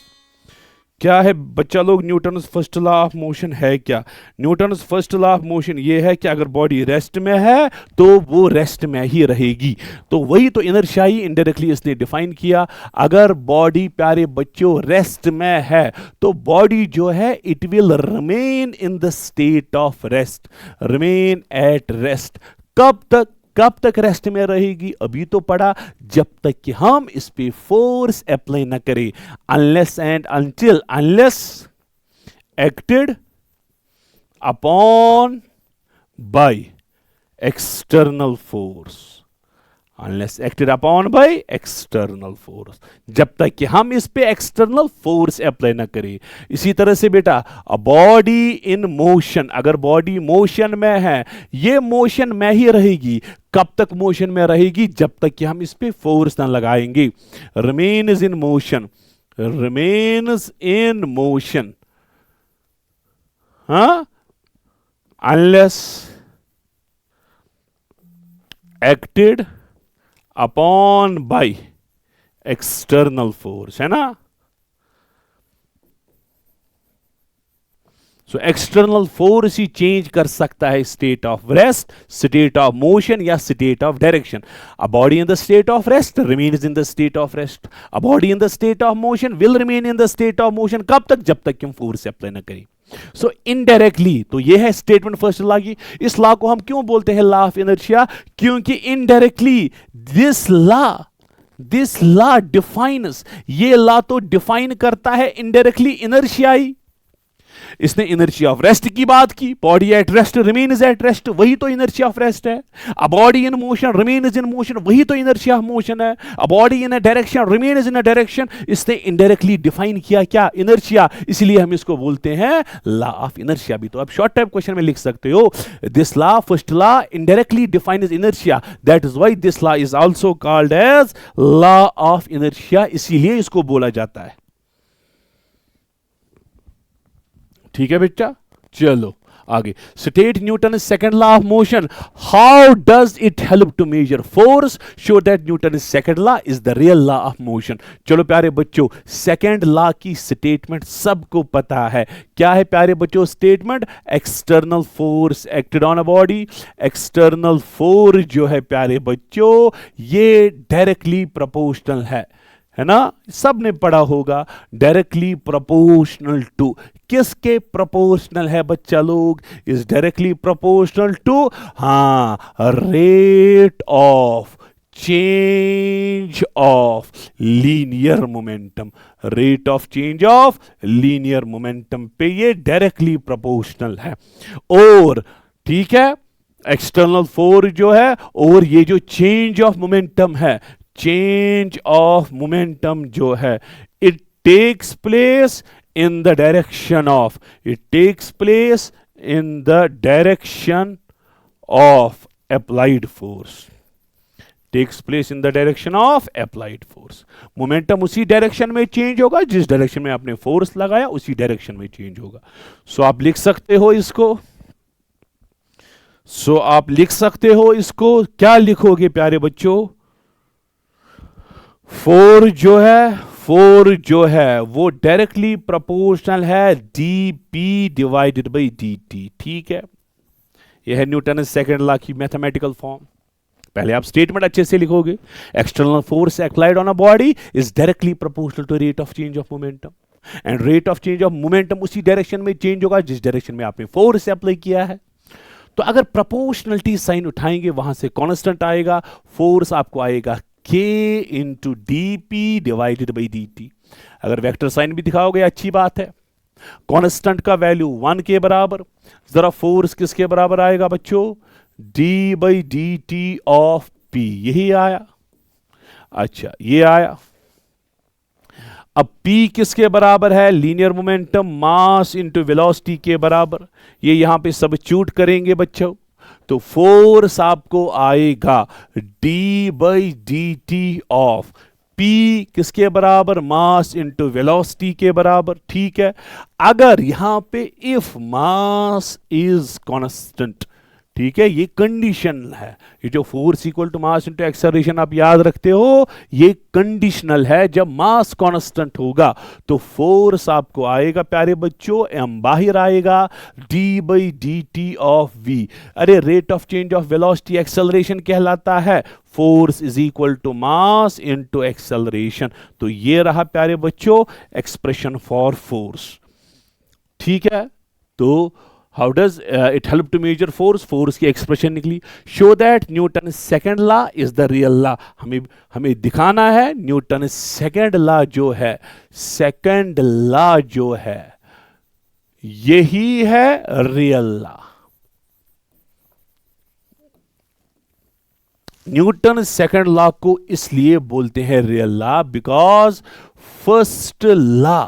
क्या है बच्चा लोग Newton's first law of motion है क्या? Newton's first law of motion ये है कि अगर बॉडी रेस्ट में है तो वो रेस्ट में ही रहेगी। तो वही तो इनर्शिया ही इनडायरेक्टली इसने डिफाइन किया। अगर बॉडी प्यारे बच्चों रेस्ट में है तो बॉडी जो है it will remain in the state of rest, remain at rest. कब तक रेस्ट में रहेगी? अभी तो पढ़ा, जब तक कि हम इस पे फोर्स अप्लाई ना करें, unless and until, unless acted upon by external force, unless acted upon by external force, जब तक कि हम इस पे एक्सटर्नल फोर्स अप्लाई ना करें। इसी तरह से बेटा अ बॉडी इन मोशन, अगर बॉडी मोशन में है, ये मोशन में ही रहेगी। कब तक मोशन में रहेगी? जब तक कि हम इस पे फोर्स ना लगाएंगे। Remains in motion, remains in motion, हाँ, unless acted upon by external force, है ना। सो एक्सटर्नल फोर्स ही चेंज कर सकता है state of rest, state of motion या state of direction. A body in the state of rest remains in the state of rest, a body in the state of motion will remain in the state of motion. कब तक? जब तक कि हम force apply ना करें। So indirectly, तो ये है स्टेटमेंट फर्स्ट लॉ की। इस लॉ को हम क्यों बोलते हैं लॉ ऑफ इनर्शिया? क्योंकि इनडायरेक्टली दिस लॉ डिफाइन्स, ये लॉ तो डिफाइन करता है इनडायरेक्टली इनर्शिया ही। इसने इनर्शिया ऑफ रेस्ट की बात की, body at rest remains at rest, वही तो इनर्शिया ऑफ रेस्ट है। अ body in motion remains in motion, वही तो इनर्शिया ऑफ मोशन है। अ body in a direction remains in a direction, इसने इनडायरेक्टली डिफाइन किया क्या? इनर्शिया। इसलिए हम इसको बोलते हैं लॉ ऑफ इनर्शिया भी। तो आप शॉर्ट टाइप क्वेश्चन में लिख सकते हो, this law first law indirectly defines inertia, that is why this law is also called as law of inertia, इसीलिए इसको बोला जाता है। ठीक है बेटा, चलो आगे, state Newton second law of motion, how does it help to measure force, show that Newton second law is the real law of motion. चलो प्यारे बच्चों, सेकंड लॉ की स्टेटमेंट सबको पता है। क्या है प्यारे बच्चों statement? External force acted on a body, external force जो है प्यारे बच्चों ये डायरेक्टली प्रोपोर्शनल है ना, सबने पढ़ा होगा। डायरेक्टली प्रोपोर्शनल टू, किसके प्रोपोर्शनल है बच्चा लोग? Is directly proportional to, rate of change of linear momentum, rate of change of linear momentum पे ये डायरेक्टली प्रोपोर्शनल है। और ठीक है, एक्सटर्नल फोर्स जो है और ये जो चेंज ऑफ मोमेंटम है, चेंज ऑफ मोमेंटम जो है, it takes place in the direction of, it takes place in the direction of applied force, takes place in the direction of applied force. Momentum उसी direction में change होगा जिस direction में आपने force लगाया, उसी डायरेक्शन में चेंज होगा। सो आप लिख सकते हो इसको, आप लिख सकते हो इसको, क्या लिखोगे प्यारे बच्चों? फोर्स जो है वो डायरेक्टली प्रोपोर्शनल है D P divided by D T. ठीक है, यह है न्यूटन सेकंड लॉ की मैथमेटिकल फॉर्म। पहले आप स्टेटमेंट अच्छे से लिखोगे, external force applied on a body is directly proportional to rate of change of momentum, and rate of change of momentum उसी डायरेक्शन में चेंज होगा जिस डायरेक्शन में आपने फोर्स अप्लाई किया है। तो अगर प्रोपोर्शनलिटी साइन उठाएंगे वहां से कांस्टेंट आएगा, फोर्स आपको आएगा k into D P divided by D T. अगर वेक्टर साइन भी दिखाओगे अच्छी बात है। कांस्टेंट का वैल्यू 1 के बराबर, जरा फोर्स किसके बराबर आएगा बच्चों? d by D T of p, यही आया। अच्छा ये आया। अब p किसके बराबर है? Linear momentum mass into velocity के बराबर। ये यहां पे सबस्टिट्यूट करेंगे बच्चों, तो फोर्स आपको आएगा d by D T of p किसके बराबर? मास इंटू वेलोसिटी के बराबर। ठीक है, अगर यहां पे इफ मास इज कांस्टेंट, ठीक है, ये कंडीशन है। ये जो force equal to mass into acceleration आप याद रखते हो, ये कंडीशनल है। जब मास कांस्टेंट होगा तो फोर्स आपको आएगा प्यारे बच्चों, m बाहर आएगा d by D T of v। अरे rate of change of velocity acceleration कहलाता है force is equal to mass into acceleration. तो ये रहा प्यारे बच्चों एक्सप्रेशन फॉर फोर्स। ठीक है, तो how does it help to measure force? Force की एक्सप्रेशन निकली। Show that Newton second law is the real law, हमें दिखाना है न्यूटन सेकंड लॉ जो है, सेकंड लॉ जो है यही है real law. Newton second law को इसलिए बोलते हैं real law because first law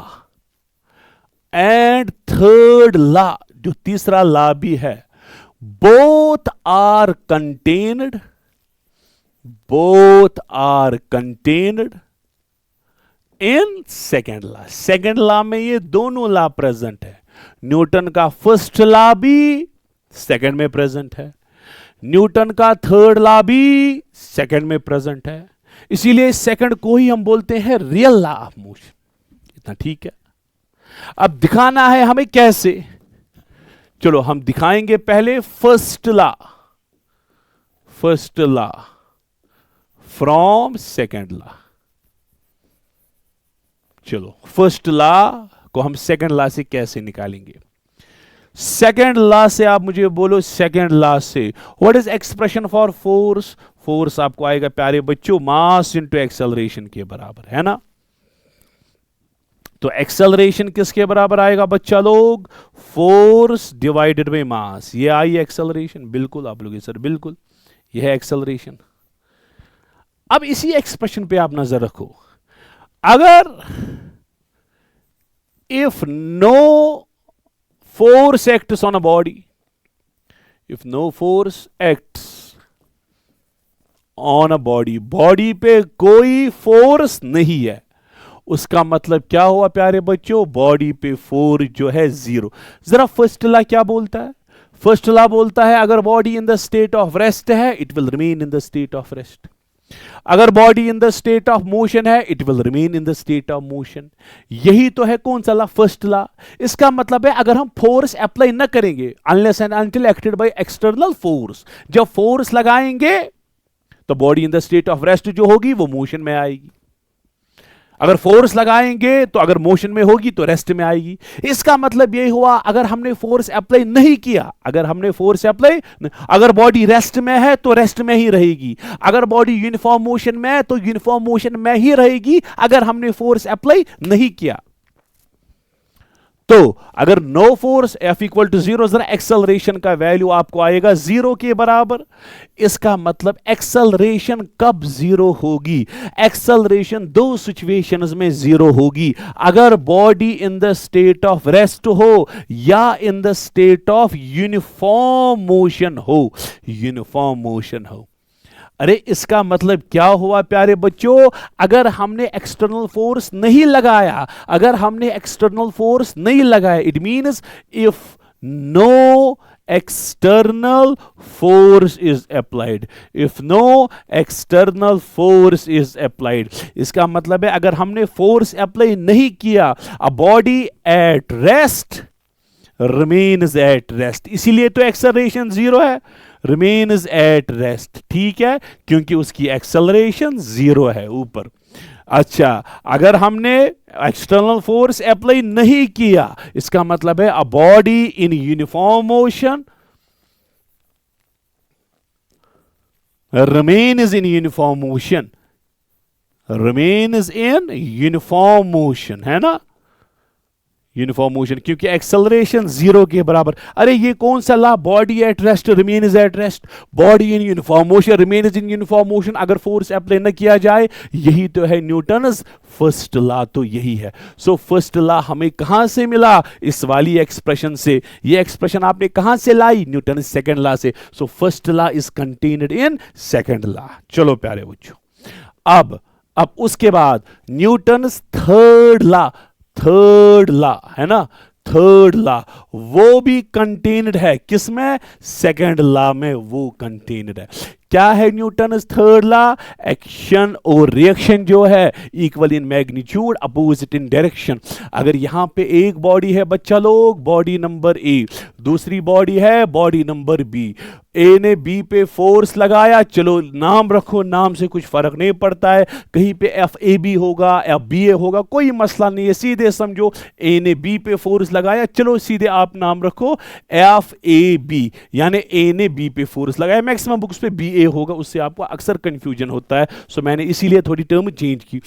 and third law, जो तीसरा लॉ भी है, both are contained in second law. Second law में ये दोनों लॉ प्रेजेंट है। न्यूटन का फर्स्ट लॉ भी सेकेंड में प्रेजेंट है, न्यूटन का थर्ड लॉ भी सेकेंड में प्रेजेंट है। इसीलिए सेकेंड को ही हम बोलते हैं रियल लॉ ऑफ मोशन। इतना ठीक है। अब दिखाना है हमें कैसे, चलो हम दिखाएंगे पहले first law from second law. चलो फर्स्ट लॉ को हम सेकेंड लॉ से कैसे निकालेंगे? सेकेंड लॉ से आप मुझे बोलो, सेकेंड लॉ से what is expression for force? Force आपको आएगा प्यारे बच्चों मास इंटू एक्सेलरेशन के बराबर, है ना। तो एक्सेलरेशन किसके बराबर आएगा बच्चा लोग? Force divided by mass. ये आई एक्सेलरेशन, बिल्कुल आप लोग सर बिल्कुल, ये है एक्सेलरेशन। अब इसी एक्सप्रेशन पे आप नजर रखो, अगर if no force acts on a body, if no force acts on a body, body पे कोई फोर्स नहीं है, उसका मतलब क्या हुआ प्यारे बच्चों? बॉडी पे फोर्स जो है जीरो। जरा फर्स्ट लॉ क्या बोलता है? फर्स्ट लॉ बोलता है अगर body in the state of rest है it will remain in the state of rest, अगर body in the state of motion है it will remain in the state of motion. यही तो है कौन सा लॉ, फर्स्ट लॉ। इसका मतलब है अगर हम फोर्स अप्लाई न करेंगे unless and until acted bye external force, जब फोर्स लगाएंगे तो body in the state of rest जो होगी वो मोशन में आएगी, अगर फोर्स लगाएंगे तो अगर मोशन में होगी तो रेस्ट में आएगी। इसका मतलब यही हुआ अगर हमने फोर्स अप्लाई नहीं किया, अगर हमने फोर्स अप्लाई, अगर बॉडी रेस्ट में है तो रेस्ट में ही रहेगी, अगर बॉडी यूनिफॉर्म मोशन में है तो यूनिफॉर्म मोशन में ही रहेगी, अगर हमने फोर्स अप्लाई नहीं किया। तो अगर no force F equal to 0, जरा एक्सेलरेशन का वैल्यू आपको आएगा 0 के बराबर। इसका मतलब एक्सेलरेशन कब 0 होगी, एक्सेलरेशन दो सिचुएशंस में 0 होगी, अगर body in the state of rest हो या in the state of uniform motion हो, यूनिफॉर्म मोशन हो। अरे इसका मतलब क्या हुआ प्यारे बच्चों, अगर हमने एक्सटर्नल फोर्स नहीं लगाया, अगर हमने एक्सटर्नल फोर्स नहीं लगाया, it means if no external force is applied, if no external force is applied, इसका मतलब है अगर हमने फोर्स अप्लाई नहीं किया, a body at rest remains at rest, इसीलिए तो एक्सेलरेशन 0 है, remains at rest, ठीक है, क्योंकि उसकी एक्सेलरेशन 0 है ऊपर। अच्छा, अगर हमने एक्सटर्नल फोर्स अप्लाई नहीं किया, इसका मतलब है अ body in uniform motion remains in uniform motion, remains in uniform motion, है ना, यूनिफॉर्म मोशन, क्योंकि एक्सेलरेशन 0 के बराबर। अरे ये कौन सा law, body at rest remains at rest, body in uniform motion remains in uniform motion, अगर फोर्स अप्लाई न किया जाए, यही तो है न्यूटन्स फर्स्ट लॉ, तो यही है। सो फर्स्ट लॉ हमें कहां से मिला, इस वाली एक्सप्रेशन से। ये एक्सप्रेशन आपने कहां से लाई, न्यूटन सेकंड लॉ से। So first law is contained in second law. चलो प्यारे बच्चों, अब उसके बाद Newton third law, third law है ना, थर्ड लॉ वो भी कंटेन्ड है किसमें, सेकंड लॉ में वो कंटेन्ड है। क्या है न्यूटन थर्ड लॉ, एक्शन और रिएक्शन जो है equal in magnitude opposite in direction. अगर यहां पे एक बॉडी है बच्चा लोग, बॉडी नंबर ए, दूसरी बॉडी है बॉडी नंबर बी, ए ने बी पे फोर्स लगाया, चलो नाम रखो, नाम से कुछ फर्क नहीं पड़ता है, कहीं पे एफ ए बी होगा एफ बी ए होगा, कोई मसला नहीं है, सीधे समझो ए ने बी पे फोर्स लगाया, चलो सीधे आप नाम रखो एफ ए बी, यानी ए ने बी पे फोर्स लगाया। मैक्सिमम बुक्स पे बी ए होगा, उससे आपको अक्सर कंफ्यूजन होता है, सो मैंने इसीलिए थोड़ी टर्म चेंज की।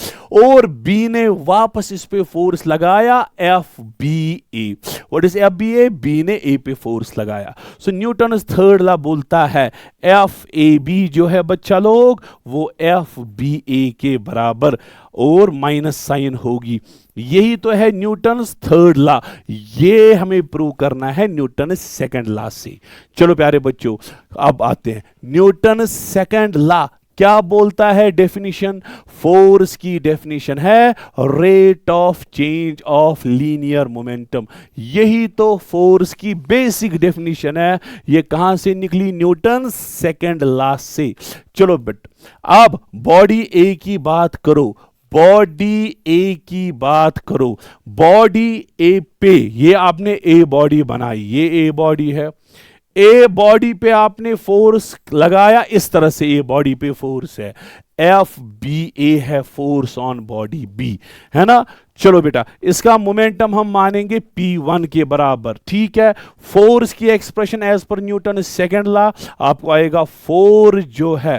और बी ने वापस इस पे फोर्स लगाया F B A, what is F B A, B ने ए पे फोर्स लगाया। सो न्यूटन थर्ड लॉ बोलता है एफ ए बी जो है बच्चा लोग वो एफ बी ए के बराबर और माइनस साइन होगी। यही तो है न्यूटन थर्ड लॉ, ये हमें प्रूव करना है न्यूटन सेकंड लॉ से। चलो प्यारे बच्चों, अब आते हैं न्यूटन सेकंड लॉ क्या बोलता है, डेफिनेशन, फोर्स की डेफिनेशन है rate of change of linear momentum. यही तो फोर्स की बेसिक डेफिनेशन है, ये कहां से निकली, न्यूटन सेकंड लॉ से। चलो बेट, अब बॉडी ए की बात करो, बॉडी ए की बात करो, बॉडी ए पे ये आपने ए बॉडी बनाई, ये ए बॉडी है, ए बॉडी पे आपने फोर्स लगाया, इस तरह से ए बॉडी पे फोर्स है, एफ बी ए है फोर्स ऑन बॉडी बी, है ना। चलो बेटा, इसका मोमेंटम हम मानेंगे P1 के बराबर, ठीक है। फोर्स की expression as per Newton second law आपको आएगा, फोर्स जो है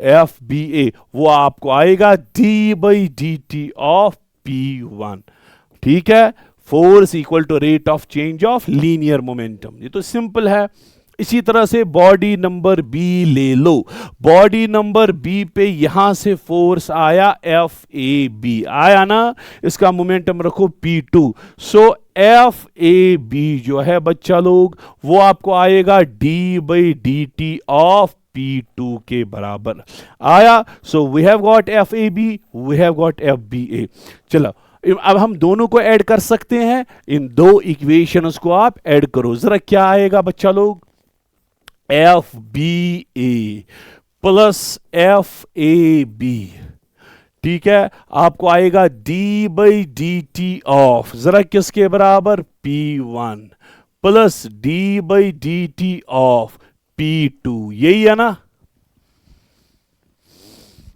एफ बी ए वो आपको आएगा D by D T of P1, ठीक है। Force equal to rate of change of linear momentum, ये तो सिंपल है। इसी तरह से बॉडी नंबर बी ले लो, बॉडी नंबर बी पे यहां से फोर्स आया एफ ए बी, आया ना, इसका मोमेंटम रखो P2। So F A B जो है बच्चा लोग वो आपको आएगा D by D T of P2 के बराबर आया। So we have got F A B, we have got F B A. चलो अब हम दोनों को ऐड कर सकते हैं, इन दो इक्वेशंस को आप ऐड करो, जरा क्या आएगा बच्चा लोग, F B A plus F A B, ठीक है, आपको आएगा D by D T of, जरा किसके बराबर, P one plus D by D T of P two, यही है ना,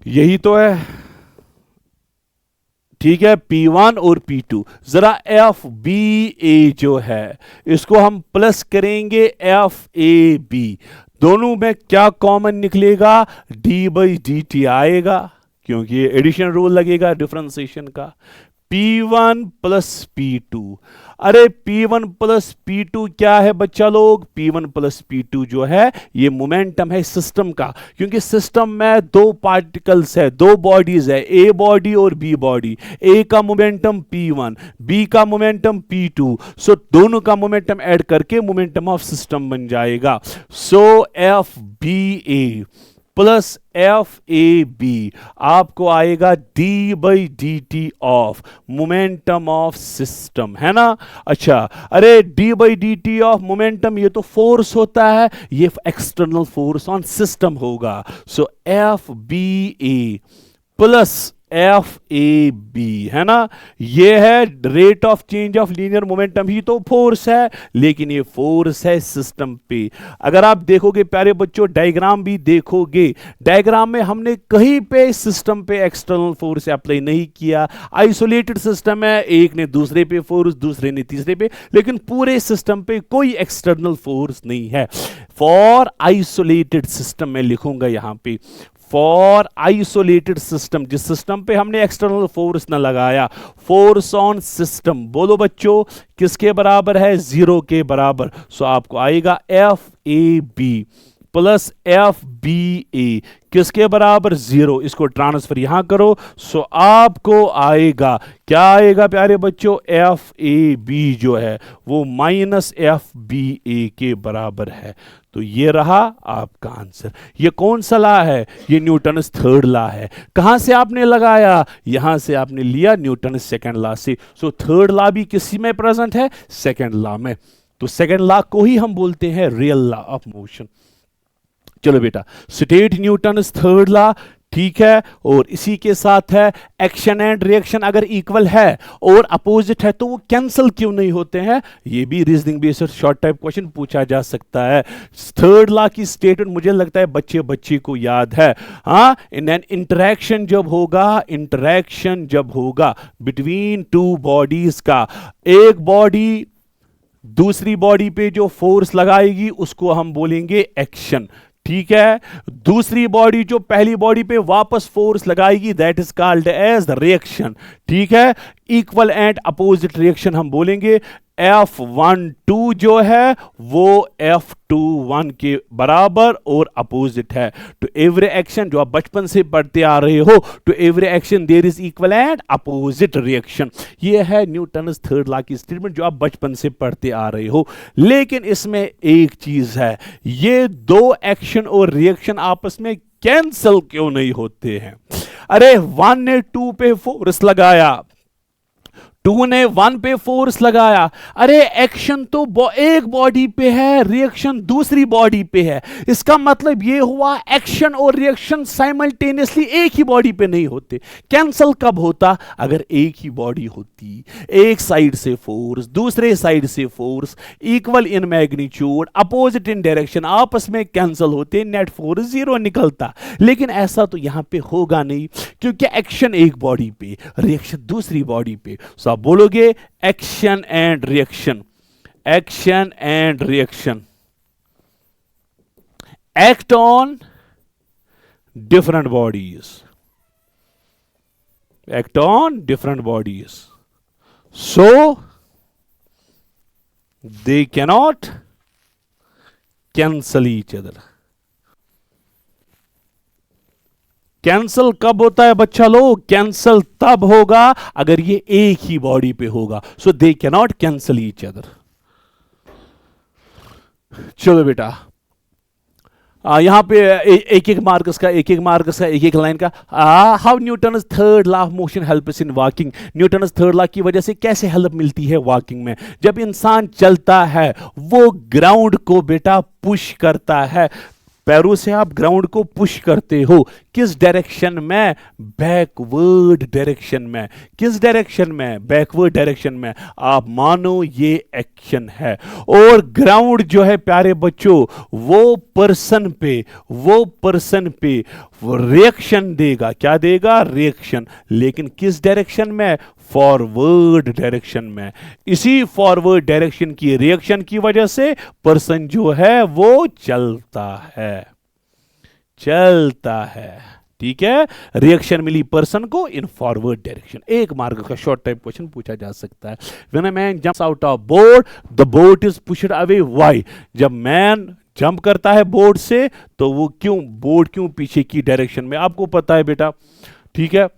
यही तो है, ठीक है, P1 और P2। जरा एफ बी ए जो है इसको हम प्लस करेंगे एफ ए बी, दोनों में क्या कॉमन निकलेगा, डी बाई डी टी आएगा, क्योंकि ये एडिशन रूल लगेगा डिफरेंशिएशन का। P1 प्लस P2, अरे P1 प्लस P2 क्या है बच्चा लोग, P1 प्लस P2 जो है ये मोमेंटम है सिस्टम का, क्योंकि सिस्टम में दो पार्टिकल्स है, दो बॉडीज है, ए बॉडी और बी बॉडी, ए का मोमेंटम P1, बी का मोमेंटम P2, सो दोनों का मोमेंटम ऐड करके मोमेंटम ऑफ सिस्टम बन जाएगा। So F B A plus F A B आपको आएगा D by D T of momentum of system, है ना। अच्छा, अरे D by D T of momentum ये तो फोर्स होता है, ये एक्सटर्नल फोर्स ऑन सिस्टम होगा। So F B A plus F A B, है ना, ये है rate of change of linear momentum, ही तो फोर्स है, लेकिन ये फोर्स है सिस्टम पे। अगर आप देखोगे प्यारे बच्चों, डायग्राम भी देखोगे, डायग्राम में हमने कहीं पे सिस्टम पे एक्सटर्नल फोर्स अप्लाई नहीं किया, आइसोलेटेड सिस्टम है, एक ने दूसरे पे फोर्स, दूसरे ने तीसरे पे, लेकिन पूरे सिस्टम पे कोई एक्सटर्नल फोर्स नहीं है। फॉर आइसोलेटेड सिस्टम में लिखूंगा यहां पे, फॉर आइसोलेटेड सिस्टम, जिस सिस्टम पे हमने एक्सटर्नल फोर्स ना लगाया, फोर्स ऑन सिस्टम बोलो बच्चों किसके बराबर है, जीरो के बराबर। सो आपको आएगा F A B plus F B A किसके बराबर, जीरो, इसको ट्रांसफर यहां करो। सो आपको आएगा, क्या आएगा प्यारे बच्चों, एफ ए बी जो है वो माइनस एफ बी ए के बराबर है। तो ये रहा आपका आंसर। ये कौन सा लॉ है, ये न्यूटन्स थर्ड लॉ है। कहां से आपने लगाया, यहां से आपने लिया न्यूटन सेकंड लॉ से। सो थर्ड लॉ भी किसी में प्रेजेंट है, सेकंड लॉ में। तो सेकंड लॉ को ही हम बोलते हैं रियल लॉ ऑफ मोशन। चलो बेटा, स्टेट न्यूटन्स थर्ड लॉ, ठीक है, और इसी के साथ है एक्शन एंड रिएक्शन अगर इक्वल है और अपोजिट है तो वो कैंसिल क्यों नहीं होते हैं, ये भी reasoning based short type question पूछा जा सकता है। थर्ड लॉ की स्टेटमेंट मुझे लगता है बच्चे बच्चे को याद है। हाँ, इन एन इंटरेक्शन जब होगा बिटवीन टू बॉडीज का, एक बॉडी दूसरी बॉडी पे जो फोर्स लगाएगी उसको हम बोलेंगे एक्शन, ठीक है, दूसरी बॉडी जो पहली बॉडी पे वापस फोर्स लगाएगी that is called as the reaction, ठीक है। इक्वल एंड अपोजिट रिएक्शन हम बोलेंगे। F12 जो है वो F21 के बराबर और अपोजिट है। टू एवरी एक्शन, जो आप बचपन से पढ़ते आ रहे हो, to every action there is equal and opposite reaction, ये है न्यूटन्स थर्ड लॉ की स्टेटमेंट जो आप बचपन से पढ़ते आ रहे हो। लेकिन इसमें एक चीज है, ये दो एक्शन और रिएक्शन आपस में कैंसिल क्यों नहीं होते हैं। अरे 1 ने 2 पे फोर्स लगाया, 2 ने 1 पे फोर्स लगाया, अरे एक्शन तो एक बॉडी पे है, रिएक्शन दूसरी बॉडी पे है। इसका मतलब ये हुआ एक्शन और रिएक्शन साइमल्टेनियसली एक ही बॉडी पे नहीं होते। कैंसल कब होता, अगर एक ही बॉडी होती, एक साइड से फोर्स दूसरे साइड से force, equal in magnitude opposite in direction, आपस में कैंसल होते, नेट फोर्स 0 निकलता। लेकिन ऐसा तो यहां पे होगा नहीं, क्योंकि एक्शन एक बॉडी पे, रिएक्शन दूसरी बॉडी पे। सो आप बोलोगे action and reaction, action and reaction act on different bodies, act on different bodies, so they cannot cancel each other. Cancel कब होता है बच्चा लोग, कैंसल तब होगा अगर ये एक ही बॉडी पे होगा। So they can not cancel each other. चलो बेटा, यहाँ पे एक एक मार्कस का एक एक लाइन का। How Newton third law of motion helps in walking. Newton third law की वजह से कैसे हेल्प मिलती है वॉकिंग में। जब इंसान चलता है वो ग्राउंड को बेटा पुश करता है, पैरों से आप ग्राउंड को पुश करते हो। किस डायरेक्शन में? बैकवर्ड डायरेक्शन में। किस डायरेक्शन में? बैकवर्ड डायरेक्शन में। आप मानो ये एक्शन है। और ग्राउंड जो है प्यारे बच्चों वो पर्सन पे रिएक्शन देगा। क्या देगा? रिएक्शन। लेकिन किस डायरेक्शन में? फॉरवर्ड डायरेक्शन में। इसी फॉरवर्ड डायरेक्शन की रिएक्शन की वजह से पर्सन जो है वो चलता है। ठीक है, रिएक्शन मिली पर्सन को इन फॉरवर्ड डायरेक्शन। एक मार्क का शॉर्ट टाइप क्वेश्चन पूछा जा सकता है। When a man jumps out of board the boat is pushed away. Why? जब मैन जंप करता है बोर्ड से तो वो बोर्ड क्यों पीछे की डायरेक्शन में? आपको पता है बेटा। ठीक है,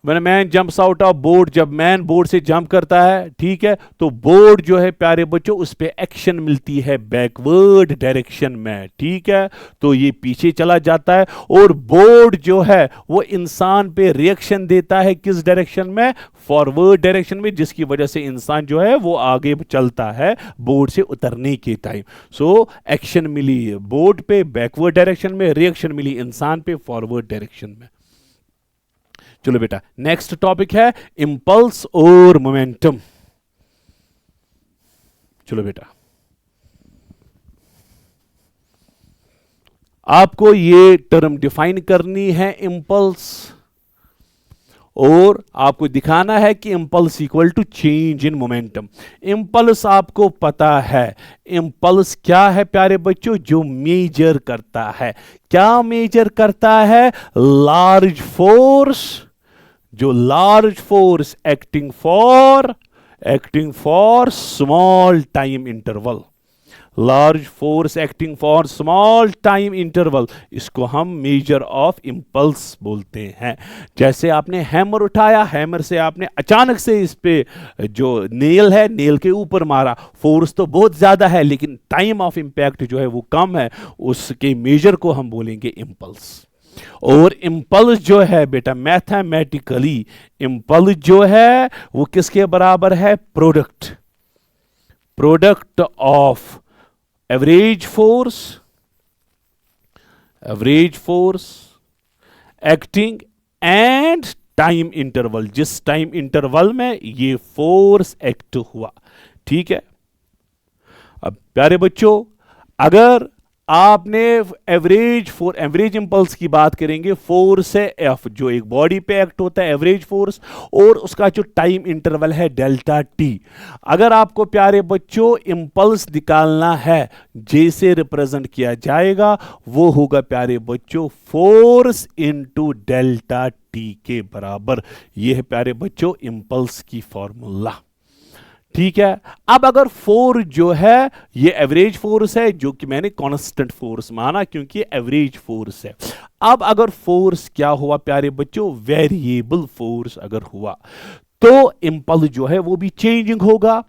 When a man jumps out of board, जब मैन बोर्ड से जंप करता है, ठीक है, तो बोर्ड जो है प्यारे बच्चों उस पे एक्शन मिलती है बैकवर्ड डायरेक्शन में। ठीक है, तो ये पीछे चला जाता है। और बोर्ड जो है वो इंसान पे रिएक्शन देता है किस डायरेक्शन में? फॉरवर्ड डायरेक्शन में, जिसकी वजह से इंसान जो है वो आगे चलता है बोर्ड से उतरने के टाइम। सो एक्शन मिली बोर्ड पे बैकवर्ड डायरेक्शन में, रिएक्शन मिली इंसान पे फॉरवर्ड डायरेक्शन में। चलो बेटा, नेक्स्ट टॉपिक है इंपल्स और मोमेंटम। चलो बेटा, आपको ये टर्म डिफाइन करनी है इंपल्स, और आपको दिखाना है कि impulse equal to change in momentum. Impulse आपको पता है, इंपल्स क्या है प्यारे बच्चों? जो मेजर करता है। क्या मेजर करता है? लार्ज फोर्स, जो large force acting for small time interval. Large force acting for small time interval, इसको हम मेजर ऑफ इंपल्स बोलते हैं। जैसे आपने हैमर उठाया, हैमर से आपने अचानक से इस पे जो नेल है, नेल के ऊपर मारा, फोर्स तो बहुत ज्यादा है लेकिन टाइम ऑफ इंपैक्ट जो है वो कम है, उसके मेजर को हम बोलेंगे इंपल्स। और इंपल्स जो है बेटा मैथमेटिकली, इंपल्स जो है वो किसके बराबर है? Product of average force acting and time interval, जिस टाइम इंटरवल में ये फोर्स एक्ट हुआ। ठीक है, अब प्यारे बच्चों अगर आपने एवरेज इंपल्स की बात करेंगे, फोर्स है एफ जो एक बॉडी पे एक्ट होता है एवरेज फोर्स, और उसका जो टाइम इंटरवल है डेल्टा टी। अगर आपको प्यारे बच्चों इंपल्स निकालना है, जैसे रिप्रेजेंट किया जाएगा वो होगा प्यारे बच्चों फोर्स इनटू डेल्टा टी के बराबर। यह है प्यारे बच्चों इंपल्स की फॉर्मूला। ठीक है, अब अगर फोर्स जो है ये एवरेज फोर्स है, जो कि मैंने कांस्टेंट फोर्स माना क्योंकि एवरेज फोर्स है। अब अगर फोर्स क्या हुआ प्यारे बच्चों? वेरिएबल फोर्स अगर हुआ तो इंपल्स जो है वो भी चेंजिंग होगा।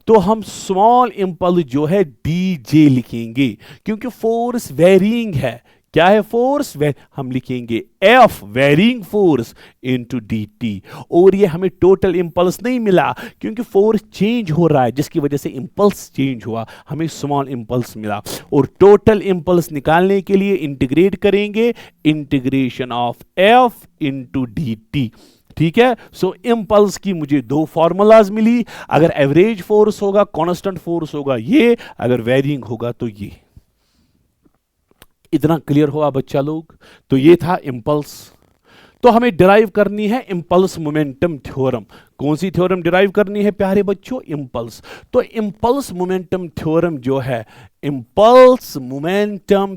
तो हम स्मॉल इंपल्स जो है डीजे लिखेंगे क्योंकि फोर्स वेरिंग है। क्या है? फोर्स हम लिखेंगे F varying force into dt। और ये हमें टोटल इंपल्स नहीं मिला क्योंकि फोर्स चेंज हो रहा है, जिसकी वजह से इंपल्स चेंज हुआ, हमें स्मॉल इंपल्स मिला। और टोटल इंपल्स निकालने के लिए इंटीग्रेट करेंगे, integration of F into dt। ठीक है, सो इंपल्स की मुझे दो फॉर्मूलाज मिली। अगर एवरेज फोर्स होगा, कांस्टेंट फोर्स होगा ये, अगर वेरिंग होगा तो ये। इतना क्लियर हुआ बच्चा लोग? तो ये था इंपल्स। तो हमें डिराइव करनी है इंपल्स मोमेंटम थ्योरम। कौन सी थ्योरम डिराइव करनी है प्यारे बच्चों? इंपल्स। तो इंपल्स मोमेंटम थ्योरम जो है, इंपल्स मोमेंटम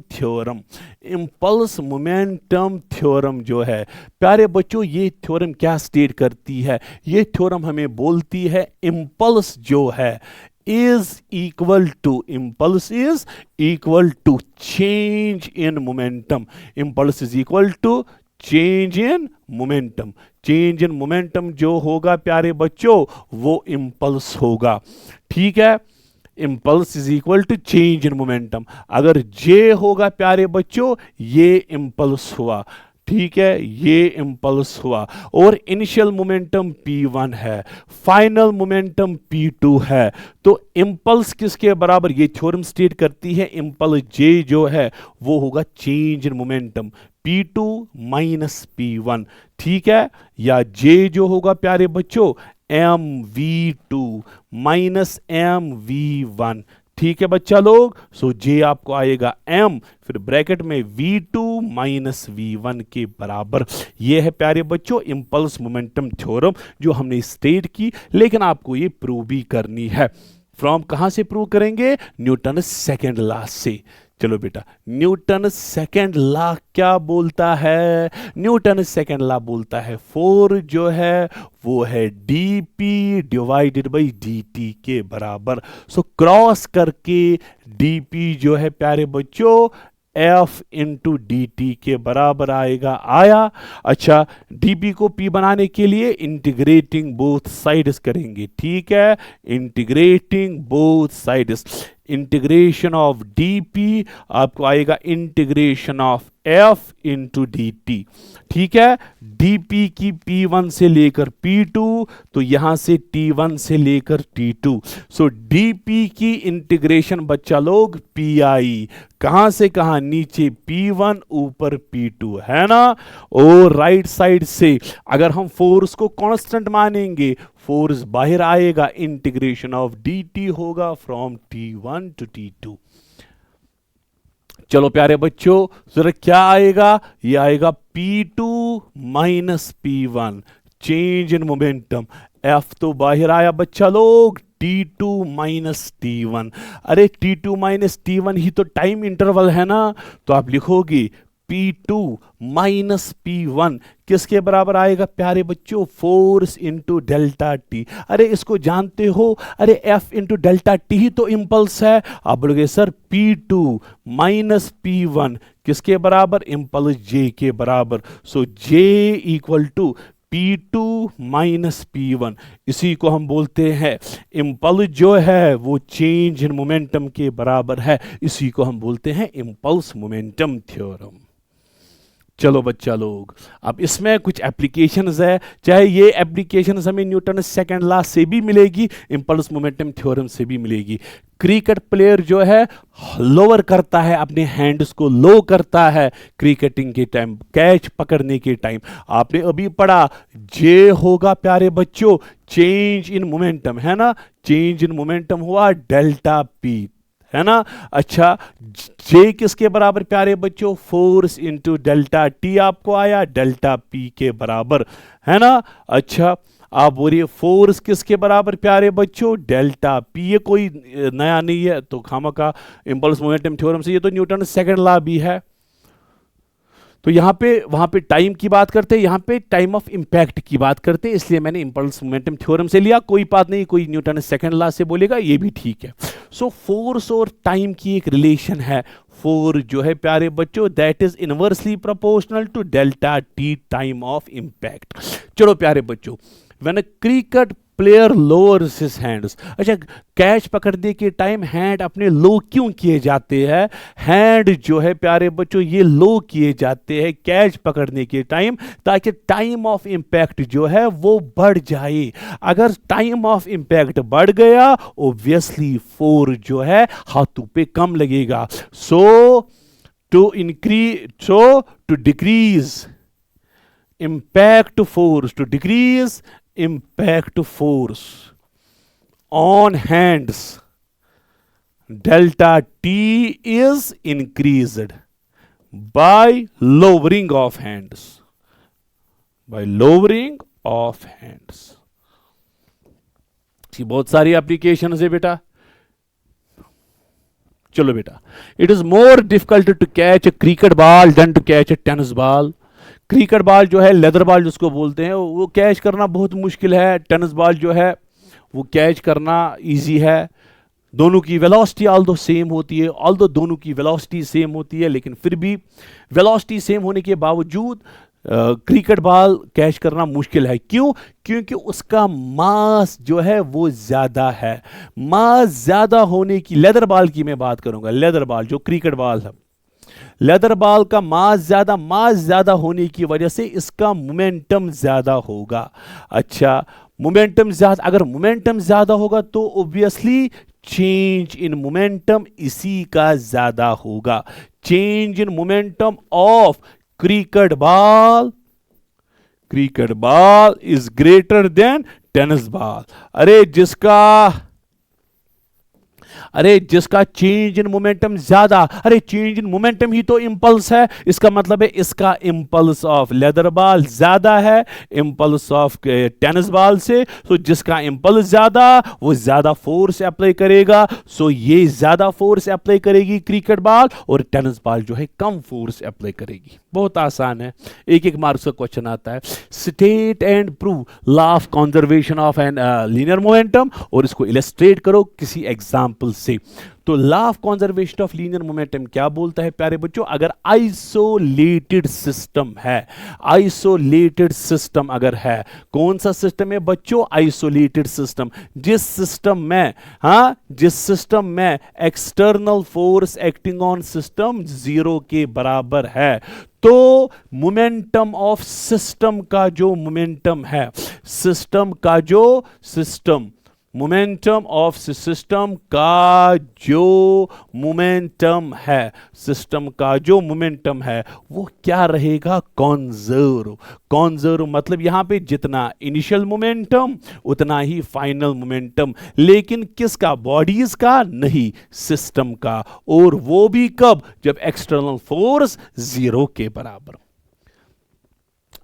थ्योरम जो है प्यारे बच्चों, ये थ्योरम क्या स्टेट करती है? ये थ्योरम हमें बोलती है इंपल्स जो है is equal to change in momentum. Impulse is equal to change in momentum. Change in momentum जो होगा प्यारे बच्चों वो impulse होगा। ठीक है, impulse is equal to change in momentum. अगर जे होगा प्यारे बच्चों, ये इम्पल्स हुआ, ठीक है, ये इम्पल्स हुआ। और इनिशियल मोमेंटम p1 है, फाइनल मोमेंटम p2 है। तो इम्पल्स किसके बराबर, ये थ्योरम स्टेट करती है, इम्पल्स जे जो है वो होगा change in momentum p2 minus p1, ठीक है। या जे जो होगा प्यारे बच्चों mv2 माइनस mv1, ठीक है बच्चा लोग। सो जे आपको आएगा m, फिर ब्रैकेट में v2 माइनस v1 के बराबर। ये है प्यारे बच्चों इंपल्स मोमेंटम थ्योरम जो हमने स्टेट की, लेकिन आपको ये प्रूव भी करनी है। फ्रॉम कहां से प्रूव करेंगे, न्यूटन सेकेंड लॉ से। चलो बेटा, न्यूटन सेकेंड लॉ क्या बोलता है, न्यूटन सेकेंड लॉ बोलता है फोर्स जो है वो है dp डिवाइडेड बाई dt के बराबर। सो क्रॉस करके dp जो है प्यारे बच्चों F इंटू डी टी के बराबर आएगा, आया। अच्छा, dp को p बनाने के लिए इंटीग्रेटिंग बोथ साइड्स करेंगे, ठीक है, integrating both sides. Integration of dp आपको आएगा integration of f into D T, ठीक है। dp की p1 से लेकर p2, तो यहां से t1 से लेकर t2। सो dp की इंटीग्रेशन बच्चा लोग pi, कहां से कहां, नीचे p1 ऊपर p2, है ना। और राइट साइड से अगर हम फोर्स को कांस्टेंट मानेंगे, फोर्स बाहर आएगा, इंटीग्रेशन ऑफ dt होगा फ्रॉम t1 टू t2। चलो प्यारे बच्चों, जरा क्या आएगा, ये आएगा p2 minus p1, change in momentum. f तो बाहर आया बच्चा लोग, t2 माइनस t1। अरे t2 माइनस t1 ही तो टाइम इंटरवल है ना, तो आप लिखोगे p2 माइनस p1 किसके बराबर आएगा प्यारे बच्चों, फोर्स इंटू डेल्टा टी। अरे इसको जानते हो, अरे f इंटू डेल्टा टी ही तो इंपल्स है। आप बोलोगे सर p2 माइनस p1 किसके बराबर, इंपल्स j के बराबर। So j equal to p2 minus p1, इसी को हम बोलते हैं इंपल्स जो है वो चेंज इन मोमेंटम के बराबर है, इसी को हम बोलते हैं इंपल्स मोमेंटम थ्योरम। चलो बच्चा लोग, अब इसमें कुछ एप्लीकेशंस है, चाहे ये एप्लीकेशंस हमें न्यूटन सेकंड लॉ से भी मिलेगी, इंपल्स मोमेंटम थ्योरम से भी मिलेगी। क्रिकेट प्लेयर जो है लोअर करता है, अपने हैंड्स को लो करता है क्रिकेटिंग के टाइम, कैच पकड़ने के टाइम। आपने अभी पढ़ा जे होगा प्यारे बच्चों चेंज इन मोमेंटम, है ना, चेंज इन मोमेंटम हुआ डेल्टा पी, है ना। अच्छा, जे किसके बराबर प्यारे बच्चों, फोर्स इंटू डेल्टा टी आपको आया, डेल्टा पी के बराबर, है ना। अच्छा, आप बोलिए फोर्स किसके बराबर प्यारे बच्चों, डेल्टा पी। ये कोई नया नहीं है, तो खामखा इंपल्स मोमेंटम थ्योरम से, ये तो न्यूटन सेकंड लॉ भी है। तो यहाँ पे वहाँ पे टाइम की बात करते हैं, यहाँ पे टाइम ऑफ इम्पैक्ट की बात करते हैं, इसलिए मैंने इंपल्स मोमेंटम थ्योरम से लिया। कोई बात नहीं, कोई न्यूटन सेकंड लॉ से बोलेगा, ये भी ठीक है। सो फोर्स और टाइम की एक रिलेशन है। फोर्स जो है प्यारे बच्चों that is inversely proportional to delta T time of impact. चलो प्यारे बच्चों, when a cricket player lowers his hands, अच्छा कैच पकड़ने के टाइम हैंड अपने लो क्यों किए जाते हैं, हैंड जो है प्यारे बच्चों ये लो किए जाते हैं कैच पकड़ने के टाइम, ताकि टाइम ऑफ इम्पैक्ट जो है वो बढ़ जाए। अगर टाइम ऑफ इम्पैक्ट बढ़ गया, ऑब्वियसली फोर्स जो है हाथों पे कम लगेगा। So to decrease impact force, to decrease impact force on hands, delta T is increased by lowering of hands, by lowering of hands। इसकी बहुत सारी एप्लीकेशन है बेटा। चलो बेटा, it is more difficult to catch a cricket ball than to catch a tennis ball. Cricket ball जो है, leather ball जिसको बोलते हैं, वो कैच करना बहुत मुश्किल है। टेनिस बॉल जो है वो कैच करना इजी है। दोनों की वेलोसिटी ऑल्दो सेम होती है, ऑल्दो दोनों की वेलोसिटी सेम होती है, लेकिन फिर भी वेलोसिटी सेम होने के बावजूद क्रिकेट बॉल कैच करना मुश्किल है। क्यों? क्योंकि उसका मास जो है वो ज्यादा है। मास ज्यादा होने की, लेदर बॉल की मैं बात करूंगा, लेदर बॉल जो क्रिकेट बॉल है, लेदर बॉल का मास ज्यादा होने की वजह से इसका मोमेंटम ज्यादा होगा। अच्छा, मोमेंटम ज्यादा, अगर मोमेंटम ज्यादा होगा तो ऑब्वियसली चेंज इन मोमेंटम इसी का ज्यादा होगा। Change in momentum of cricket ball is greater than tennis ball. अरे जिसका चेंज इन मोमेंटम ज्यादा, अरे चेंज इन मोमेंटम ही तो इंपल्स है, इसका मतलब है इसका इंपल्स ऑफ लेदर बॉल ज्यादा है इंपल्स ऑफ टेनिस बॉल से। सो जिसका इंपल्स ज्यादा वो ज्यादा फोर्स अप्लाई करेगा, सो ये ज्यादा फोर्स अप्लाई करेगी क्रिकेट बॉल, और टेनिस बॉल जो है कम फोर्स अप्लाई करेगी। बहुत आसान है, एक एक मार्क्स का क्वेश्चन आता है। State and prove law of conservation of an linear momentum, और इसको इलस्ट्रेट करो किसी एग्जांपल से। तो law of conservation of linear momentum क्या बोलता है प्यारे बच्चों? अगर आइसोलेटेड सिस्टम है, आइसोलेटेड सिस्टम अगर है, कौन सा सिस्टम है बच्चों? Isolated system. जिस सिस्टम में external force acting on system zero के बराबर है, तो मोमेंटम ऑफ सिस्टम का जो मोमेंटम है, मोमेंटम ऑफ सिस्टम का जो मोमेंटम है वो क्या रहेगा? कॉन्जर्व मतलब यहां पे जितना इनिशियल मोमेंटम उतना ही फाइनल मोमेंटम, लेकिन किसका? बॉडीज का नहीं, सिस्टम का। और वो भी कब? जब एक्सटर्नल फोर्स जीरो के बराबर।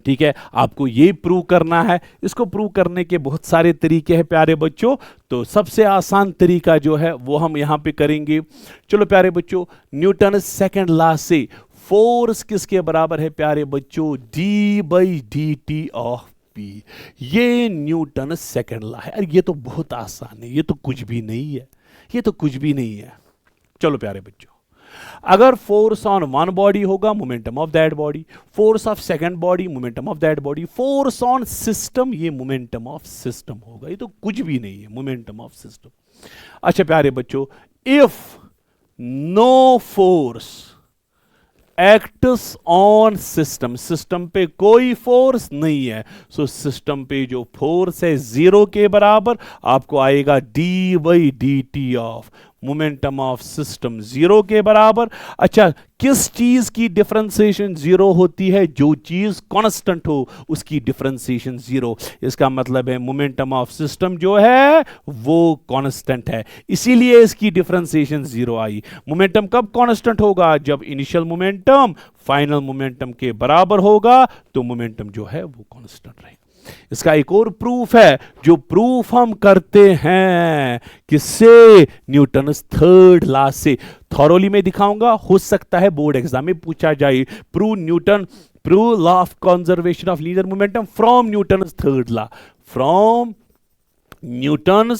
ठीक है, आपको ये प्रूव करना है। इसको प्रूव करने के बहुत सारे तरीके हैं प्यारे बच्चों, तो सबसे आसान तरीका जो है वो हम यहां पे करेंगे। चलो प्यारे बच्चों, न्यूटन सेकंड लॉ से फोर्स किसके बराबर है प्यारे बच्चों? d/dt of p। ये न्यूटन सेकंड लॉ है। अरे ये तो बहुत आसान है, ये तो कुछ भी नहीं है, चलो प्यारे बच्चों, अगर फोर्स ऑन वन बॉडी होगा momentum of that body, force of second body momentum of that body, force on system ये मोमेंटम ऑफ सिस्टम होगा। ये तो कुछ भी नहीं है, मोमेंटम ऑफ सिस्टम। अच्छा प्यारे बच्चों, if no force acts on system पे कोई फोर्स नहीं है, सो सिस्टम पे जो फोर्स है जीरो के बराबर, आपको आएगा d/dt of momentum of system zero के बराबर। अच्छा, किस चीज की डिफरेंशिएशन जीरो होती है? जो चीज कांस्टेंट हो उसकी डिफरेंशिएशन जीरो। इसका मतलब है मोमेंटम ऑफ सिस्टम जो है वो कांस्टेंट है, इसीलिए इसकी डिफरेंशिएशन जीरो आई। मोमेंटम कब कांस्टेंट होगा? जब इनिशियल मोमेंटम फाइनल मोमेंटम के बराबर होगा, तो मोमेंटम जो है वो कांस्टेंट रहेगा। इसका एक और प्रूफ है, जो प्रूफ हम करते हैं किससे? न्यूटन थर्ड लॉ से। थॉरोली में दिखाऊंगा, हो सकता है बोर्ड एग्जाम में पूछा जाए। Prove law of conservation of linear momentum from Newton third law, from Newton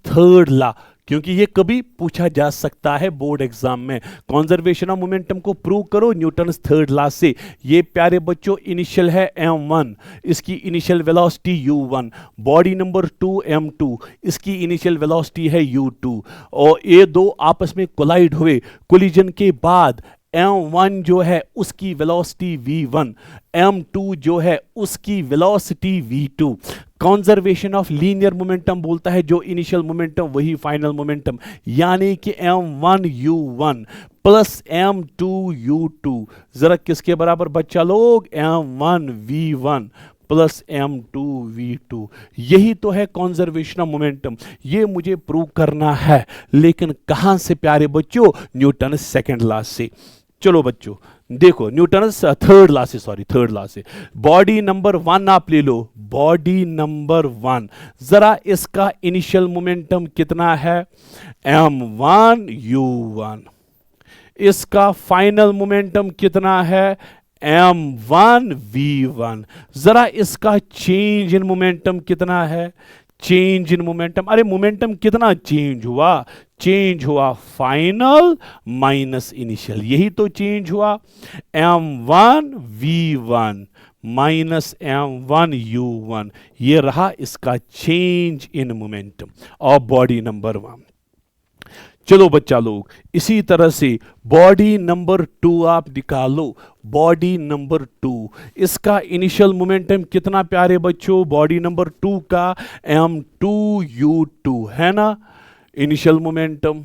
third law, क्योंकि ये कभी पूछा जा सकता है बोर्ड एग्जाम में। कंजर्वेशन ऑफ मोमेंटम को प्रूव करो न्यूटन थर्ड लॉ से। ये प्यारे बच्चों इनिशियल है m1, इसकी initial velocity u1, body number 2 m2, इसकी इनिशियल वेलोसिटी है u2, और ये दो आपस में कोलाइड हुए, कोलिजन के बाद m1 जो है उसकी वेलोसिटी v1, m2 जो है उसकी velocity v2। Conservation of linear momentum बोलता है जो इनिशियल मोमेंटम वही फाइनल मोमेंटम, यानी कि m1 u1 plus m2 u2 जरा किसके बराबर बच्चा लोग? m1 v1 plus m2 v2। यही तो है कंजर्वेशन ऑफ मोमेंटम। ये मुझे प्रूव करना है, लेकिन कहां से प्यारे बच्चों? न्यूटन सेकंड लॉ से। चलो बच्चों देखो, न्यूटन थर्ड लॉ से बॉडी नंबर 1 आप ले लो, बॉडी नंबर 1, जरा इसका इनिशियल मोमेंटम कितना है? m1 u1, इसका फाइनल मोमेंटम कितना है? m1 v1, जरा इसका चेंज इन मोमेंटम कितना है? Change in momentum. अरे मोमेंटम कितना चेंज हुआ? चेंज हुआ फाइनल माइनस इनिशियल, यही तो चेंज हुआ। m1 v1 minus m1 u1, ये रहा इसका change in momentum of body number 1। चलो बच्चा लोग, इसी तरह से बॉडी नंबर 2 आप निकालो। बॉडी नंबर 2, इसका इनिशियल मोमेंटम कितना प्यारे बच्चों? बॉडी नंबर 2 का m2u2 है ना इनिशियल मोमेंटम।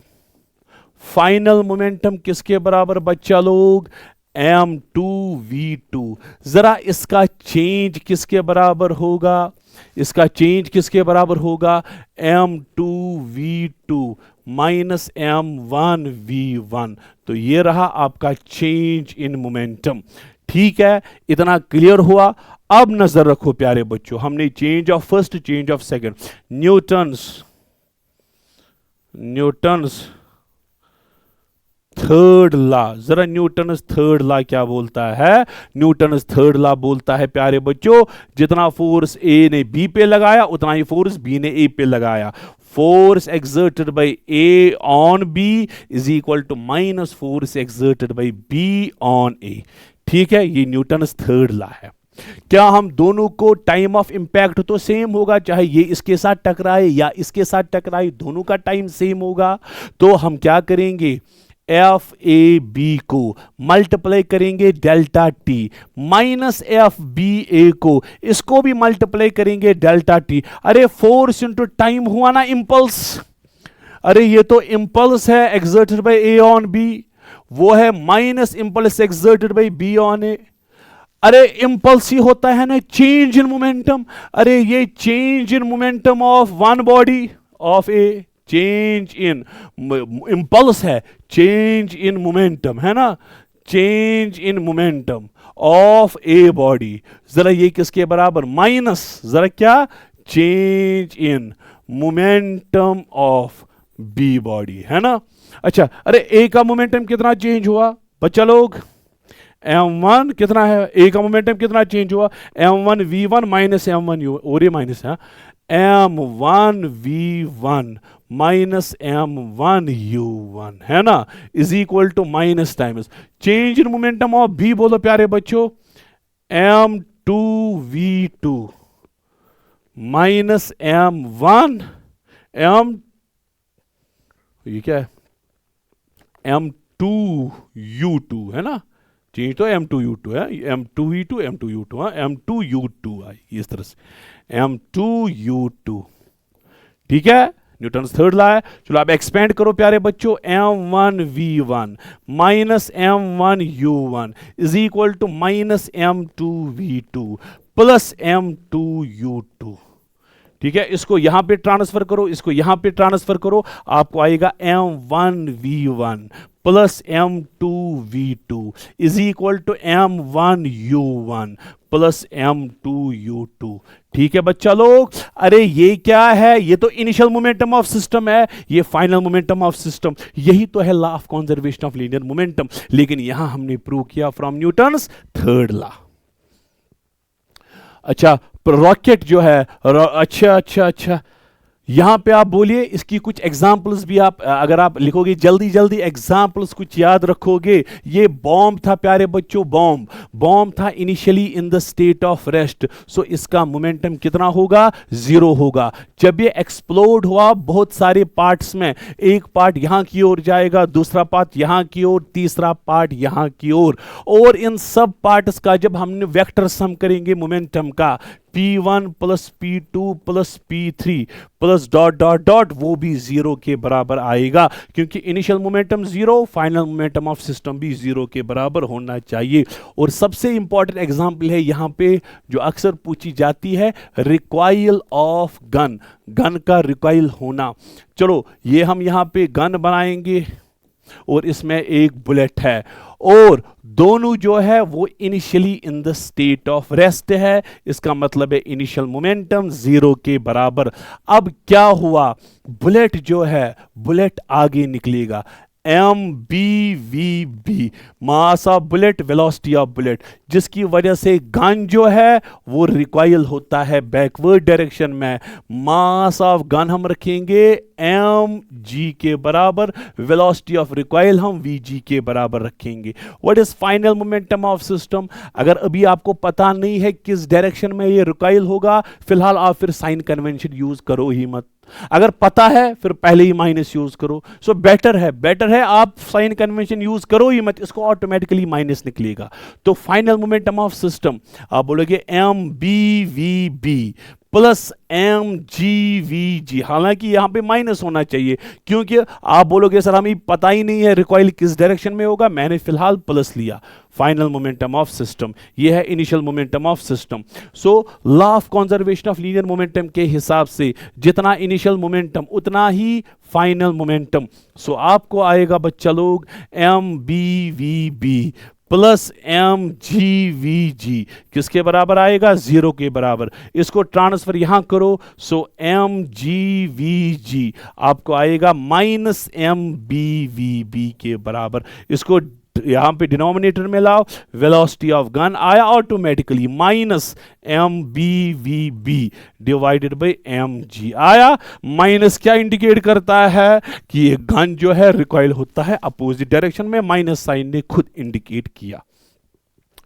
फाइनल मोमेंटम किसके बराबर बच्चा लोग? m2v2। जरा इसका चेंज किसके बराबर होगा? इसका चेंज किसके बराबर होगा? m2v2 minus m1v1। तो ये रहा आपका चेंज इन मोमेंटम। ठीक है, इतना क्लियर हुआ। अब नजर रखो प्यारे बच्चों, हमने change of first, change of second, Newton's third law. जरा न्यूटन्स थर्ड लॉ क्या बोलता है? न्यूटन्स थर्ड लॉ बोलता है प्यारे बच्चों, जितना फोर्स ए ने बी पे लगाया उतना ही फोर्स बी ने ए पे लगाया। Force exerted by A on B is equal to minus force exerted by B on A. ठीक है, ये न्यूटन्स थर्ड लॉ है। क्या हम दोनों को टाइम ऑफ इंपैक्ट तो सेम होगा, चाहे ये इसके साथ टकराए या इसके साथ टकराए, दोनों का टाइम सेम होगा। तो हम क्या करेंगे? एफ ए बी को मल्टीप्लाई करेंगे delta T, minus F B A को, इसको भी मल्टीप्लाई करेंगे डेल्टा टी। अरे फोर्स इंटू टाइम हुआ ना इंपल्स। अरे ये तो इंपल्स है exerted by A on B, वो है minus impulse exerted by B on A. अरे इंपल्स ही होता है ना चेंज इन मोमेंटम। अरे ये change in momentum of one body of A, change in impulse है, चेंज इन मोमेंटम है ना, change in momentum of A body. जरा ये किसके बराबर? माइनस जरा क्या? Change in momentum of B body है ना। अच्छा, अरे ए का मोमेंटम कितना चेंज हुआ बच्चा लोग? m1 कितना है? ए का मोमेंटम कितना चेंज हुआ? m1 v1 minus m1 u, और ये माइनस है, m1 v1 minus m1 u1 है ना, is equal to minus times change in momentum of B. बोलो प्यारे बच्चों, m2 v2 minus m1 m, ये क्या है? m2 u2 है ना, चेंज तो m2 u2 है, m2 v2 m2 u2, हाँ m2 u2 आई इस तरह से m2 u2। ठीक है, न्यूटन्स थर्ड लॉ है। चलो आप एक्सपेंड करो प्यारे बच्चों, m1 v1 minus m1 u1 is equal to minus m2 v2 plus m2 u2। ठीक है, इसको यहां पे ट्रांसफर करो, इसको यहां पे ट्रांसफर करो, आपको आएगा m1 v1 plus m2 v2 is equal to m1 u1 plus m2 u2। ठीक है बच्चा लोग, अरे ये क्या है? ये तो इनिशियल मोमेंटम ऑफ सिस्टम है, ये फाइनल मोमेंटम ऑफ सिस्टम, यही तो है law of conservation of linear momentum. लेकिन यहां हमने प्रूव किया फ्रॉम न्यूटन्स थर्ड लॉ। अच्छा, रॉकेट जो है, अच्छा, यहां पे आप बोलिए, इसकी कुछ एग्जाम्पल्स भी आप अगर आप लिखोगे जल्दी जल्दी एग्जाम्पल्स कुछ याद रखोगे। ये बॉम्ब था प्यारे बच्चों, बॉम्ब था initially in the state of rest, so इसका मोमेंटम कितना होगा? 0 होगा। जब ये एक्सप्लोड हुआ बहुत सारे पार्ट्स में, एक पार्ट यहां की ओर जाएगा, दूसरा पार्ट यहां की ओर, तीसरा पार्ट यहां की ओर, और इन सब पार्ट्स का जब हमने वेक्टर सम करेंगे मोमेंटम का, P1 plus P2 plus P3 plus dot dot dot, वो भी 0 के बराबर आएगा, क्योंकि initial momentum 0, final momentum of system भी 0 के बराबर होना चाहिए। और सबसे इंपॉर्टेंट एग्जांपल है यहां पे जो अक्सर पूछी जाती है, रिकॉइल ऑफ गन, गन का रिकॉइल होना। चलो ये हम यहां पे गन बनाएंगे और इसमें एक बुलेट है, और दोनों जो है वो initially in the state of rest है, इसका मतलब है इनिशियल मोमेंटम 0 के बराबर। अब क्या हुआ? बुलेट जो है, बुलेट आगे निकलेगा, MBVB, mass of bullet, velocity of bullet, जिसकी वजह से गन जो है वो रिकॉइल होता है बैकवर्ड डायरेक्शन में। मास ऑफ गन हम रखेंगे mg के बराबर, वेलोसिटी ऑफ रिकॉइल हम vg के बराबर रखेंगे। What is final momentum of system? अगर अभी आपको पता नहीं है किस डायरेक्शन में ये रिकॉइल होगा, फिलहाल आप फिर साइन कन्वेंशन यूज करो ही मत। अगर पता है फिर पहले ही माइनस यूज करो। सो बेटर है आप साइन कन्वेंशन यूज करो ही मत, इसको ऑटोमेटिकली माइनस निकलेगा। तो फाइनल मोमेंटम ऑफ सिस्टम आप बोलोगे MBVB प्लस MGVG, हालांकि यहां पे माइनस होना चाहिए क्योंकि आप बोलोगे सर हमें पता ही नहीं है रिकॉइल किस डायरेक्शन में होगा, मैंने फिलहाल प्लस लिया। फाइनल मोमेंटम ऑफ सिस्टम ये है initial momentum of system. So law of conservation of linear momentum के हिसाब से जितना इनिशियल मोमेंटम उतना ही फाइनल मोमेंटम। सो आपको आएगा बच्चा लोग MBVB प्लस MGVG किसके बराबर आएगा? 0 के बराबर। इसको ट्रांसफर यहां करो, सो MGVG आपको आएगा माइनस MBVB के बराबर। इसको यहां पे डिनोमिनेटर में लाओ, वेलोसिटी ऑफ गन आया automatically minus MBVB divided by mg आया। माइनस क्या इंडिकेट करता है कि ये गन जो है रिकॉइल होता है अपोजिट डायरेक्शन में, माइनस साइन ने खुद इंडिकेट किया।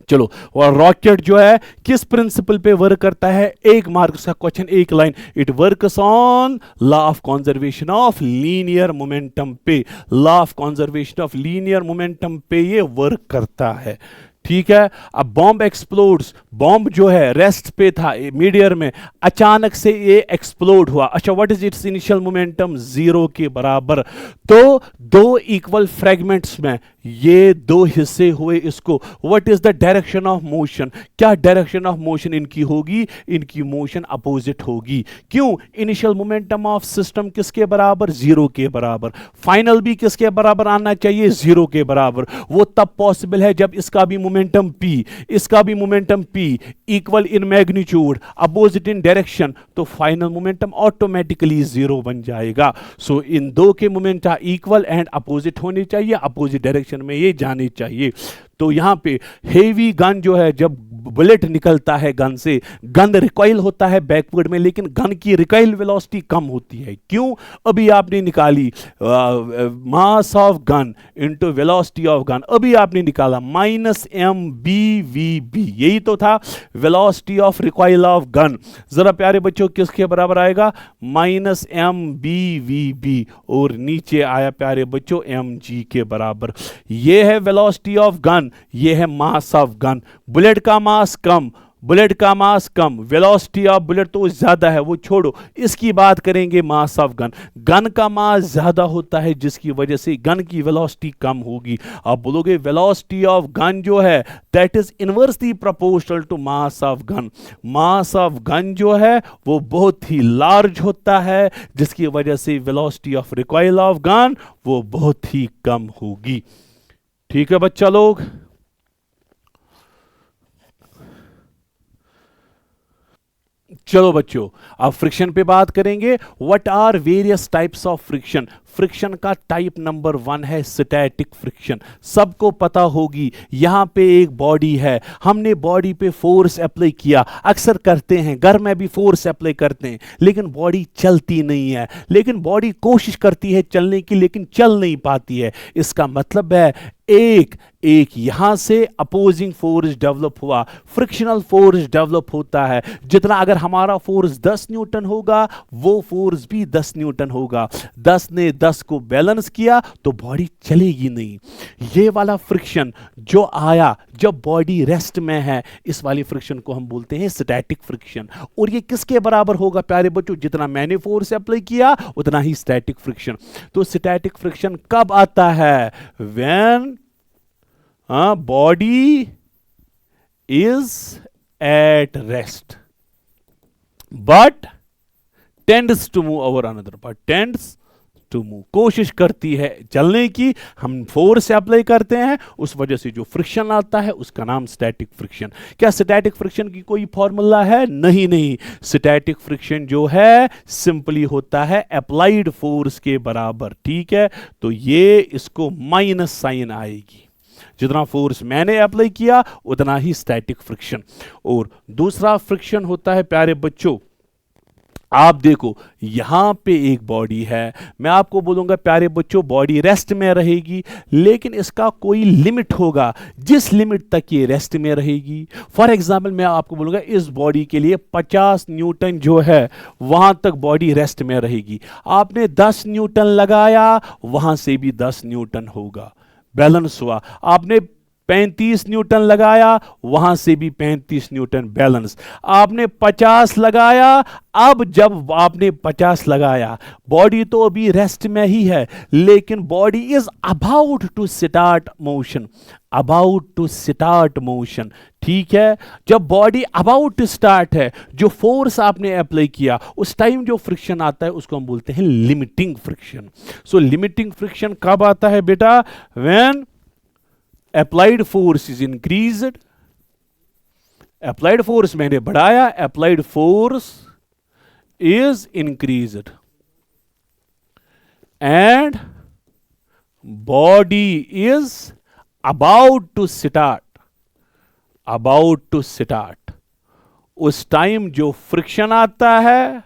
चलो, और रॉकेट जो है किस प्रिंसिपल पे वर्क करता है? एक मार्क्स का क्वेश्चन, एक line, it works on law of conservation of linear momentum पे। Law of conservation of linear momentum पे ये वर्क करता है। ठीक है, अब बॉम्ब एक्सप्लोड्स, बॉम्ब जो है रेस्ट पे था मीडियर में, अचानक से ये एक्सप्लोड हुआ। अच्छा, what is it's initial momentum? 0 के बराबर। तो दो इक्वल फ्रेगमेंट्स में ये दो हिस्से हुए, इसको what is the direction of motion? क्या डायरेक्शन ऑफ मोशन इनकी होगी? इनकी मोशन अपोजिट होगी। क्यों? इनिशियल मोमेंटम ऑफ सिस्टम किसके बराबर? 0 के बराबर। फाइनल भी किसके बराबर आना चाहिए? 0 के बराबर। वो तब पॉसिबल है जब इसका भी मोमेंटम p, इसका भी momentum p equal in magnitude, opposite in direction, तो फाइनल मोमेंटम ऑटोमेटिकली 0 बन जाएगा। सो इन दो के मोमेंटा इक्वल एंड अपोजिट होने चाहिए, अपोजिट डायरेक्शन में ये जाने चाहिए। तो यहां पे हेवी गन जो है, जब बुलेट निकलता है गन से, गन रिकॉइल होता है बैकवर्ड में, लेकिन गन की रिकॉइल वेलोसिटी कम होती है। क्यों? अभी आपने निकाली मास of gun into velocity of gun, अभी आपने निकाला माइनस MBVB, यही तो था velocity of recoil of gun. जरा प्यारे बच्चों किसके बराबर आएगा? माइनस MBVB, और नीचे आया प्यारे बच्चों mg के बराबर। ये है वेलोसिटी ऑफ गन, ये है मास ऑफ गन। बुलेट का मास कम, बुलेट का मास कम, वेलोसिटी ऑफ बुलेट तो ज्यादा है, वो छोड़ो, इसकी बात करेंगे मास ऑफ गन। गन का मास ज्यादा होता है जिसकी वजह से गन की वेलोसिटी कम होगी। आप बोलोगे वेलोसिटी ऑफ गन जो है that is inversely proportional to mass of gun. Mass of gun जो है वो बहुत ही लार्ज होता है जिसकी वजह से velocity of recoil of gun वो बहुत ही कम होगी। ठीक है बच्चा लोग? चलो बच्चों, अब फ्रिक्शन पे बात करेंगे। What are various types of friction? Friction का टाइप नंबर 1 है स्टैटिक फ्रिक्शन। सबको पता होगी, यहां पे एक बॉडी है, हमने बॉडी पे फोर्स अप्लाई किया, अक्सर करते हैं, घर में भी फोर्स अप्लाई करते हैं, लेकिन बॉडी चलती नहीं है, लेकिन बॉडी कोशिश करती है चलने की, लेकिन चल नहीं पाती है। इसका मतलब है एक यहां से अपोजिंग फोर्स डेवलप हुआ, फ्रिक्शनल फोर्स डेवलप होता है। जितना अगर हमारा फोर्स 10 न्यूटन होगा, वो फोर्स भी 10 न्यूटन होगा। 10 ने 10 को बैलेंस किया तो बॉडी चलेगी नहीं। ये वाला फ्रिक्शन जो आया जब बॉडी रेस्ट में है, इस वाली फ्रिक्शन को हम बोलते हैं स्टैटिक फ्रिक्शन। और ये किसके बराबर होगा प्यारे बच्चों? जितना मैंने फोर्स अप्लाई किया उतना ही स्टैटिक फ्रिक्शन। तो स्टैटिक फ्रिक्शन कब आता है? When body is at rest but tends to move over another, but tends to move, कोशिश करती है चलने की। हम फोर्स अप्लाई करते हैं, उस वजह से जो फ्रिक्शन आता है उसका नाम स्टैटिक फ्रिक्शन। क्या स्टैटिक फ्रिक्शन की कोई फॉर्मूला है? नहीं नहीं, स्टैटिक फ्रिक्शन जो है सिंपली होता है अप्लाइड फोर्स के बराबर। ठीक है, तो ये इसको माइनस साइन आएगी, जितना फोर्स मैंने अप्लाई किया उतना ही स्टैटिक फ्रिक्शन। और दूसरा फ्रिक्शन होता है प्यारे बच्चों, आप देखो यहां पे एक बॉडी है, मैं आपको बोलूंगा प्यारे बच्चों बॉडी रेस्ट में रहेगी, लेकिन इसका कोई लिमिट होगा जिस लिमिट तक ये रेस्ट में रहेगी। फॉर एग्जांपल मैं आपको बोलूंगा इस बॉडी के लिए 50 न्यूटन जो है वहां तक बॉडी रेस्ट में रहेगी। आपने 10 न्यूटन लगाया, वहां से भी 10 न्यूटन होगा, बैलेंस हुआ। आपने 35 न्यूटन लगाया, वहां से भी 35 न्यूटन बैलेंस। आपने 50 लगाया, अब जब आपने 50 लगाया, बॉडी तो अभी रेस्ट में ही है, लेकिन body is about to start motion, about to start motion. ठीक है, जब बॉडी अबाउट टू स्टार्ट है, जो फोर्स आपने अप्लाई किया उस टाइम जो फ्रिक्शन आता है उसको हम बोलते हैं लिमिटिंग फ्रिक्शन। सो लिमिटिंग फ्रिक्शन कब आता है बेटा? When applied force is increased, applied force मैंने बढ़ाया, applied force is increased and body is about to start, about to start। उस टाइम जो फ्रिक्शन आता है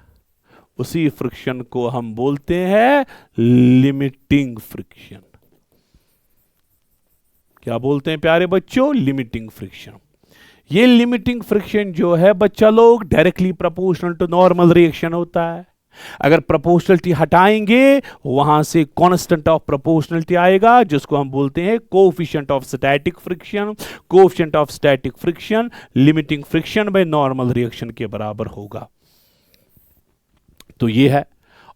उसी फ्रिक्शन को हम बोलते हैं लिमिटिंग फ्रिक्शन। क्या बोलते हैं प्यारे बच्चों? Limiting friction. ये लिमिटिंग फ्रिक्शन जो है बच्चा लोग directly proportional to normal reaction होता है। अगर प्रोपोर्शनलिटी हटाएंगे वहां से कांस्टेंट ऑफ प्रोपोर्शनलिटी आएगा, जिसको हम बोलते हैं coefficient of static friction. Coefficient of static friction limiting friction bye normal reaction के बराबर होगा। तो ये है।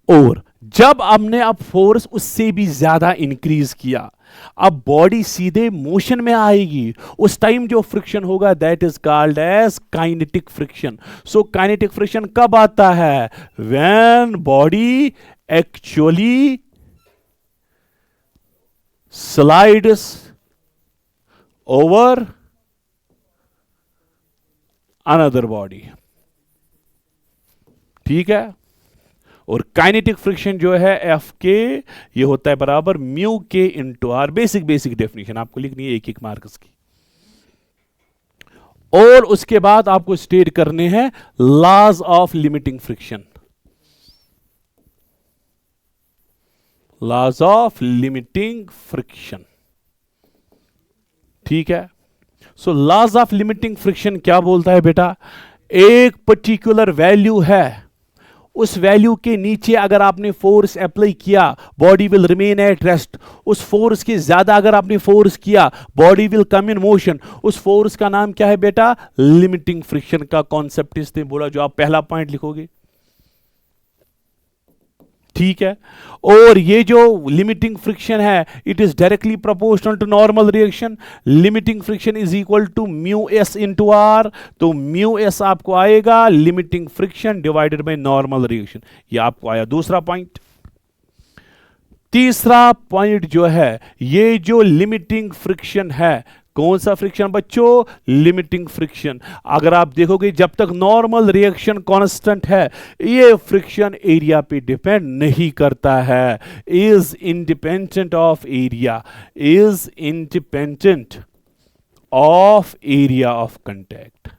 और जब हमने अब फोर्स उससे भी ज्यादा इंक्रीज किया, अब बॉडी सीधे मोशन में आएगी, उस टाइम जो फ्रिक्शन होगा that is called as kinetic friction. So kinetic friction कब आता है? When body actually slides over another body. ठीक है, और काइनेटिक फ्रिक्शन जो है एफ के, ये होता है बराबर म्यू के इंटू आर। बेसिक डेफिनेशन आपको लिखनी है एक एक मार्क्स की। और उसके बाद आपको स्टेट करने हैं laws of limiting friction. Laws of limiting friction. ठीक है, so laws of limiting friction क्या बोलता है बेटा? एक पर्टिकुलर वैल्यू है, उस वैल्यू के नीचे अगर आपने फोर्स अप्लाई किया body will remain at rest. उस फोर्स के ज्यादा अगर आपने फोर्स किया body will come in motion. उस फोर्स का नाम क्या है बेटा? लिमिटिंग फ्रिक्शन का कॉन्सेप्ट इसने बोला, जो आप पहला पॉइंट लिखोगे। ठीक है, और ये जो लिमिटिंग फ्रिक्शन है it is directly proportional to normal reaction. Limiting friction is equal to mu s into R. तो म्यू एस आपको आएगा limiting friction divided by normal reaction. ये आपको आया दूसरा पॉइंट। तीसरा पॉइंट जो है, ये जो लिमिटिंग फ्रिक्शन है, कौन सा फ्रिक्शन बच्चों? Limiting friction. अगर आप देखोगे जब तक नॉर्मल रिएक्शन कांस्टेंट है, ये फ्रिक्शन एरिया पे डिपेंड नहीं करता है। Is independent of area, is independent of area of contact.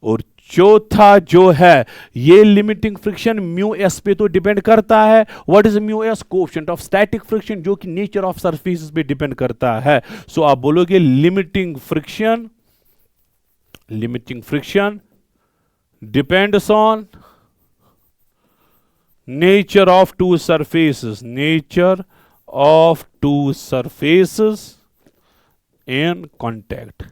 और चौथा जो है, ये लिमिटिंग फ्रिक्शन म्यू एस पे तो डिपेंड करता है। What is mu S? Coefficient of static friction, जो कि नेचर ऑफ सरफेस पे डिपेंड करता है। सो आप बोलोगे limiting friction, limiting friction depends on nature of to surfaces, nature of to surfaces in contact.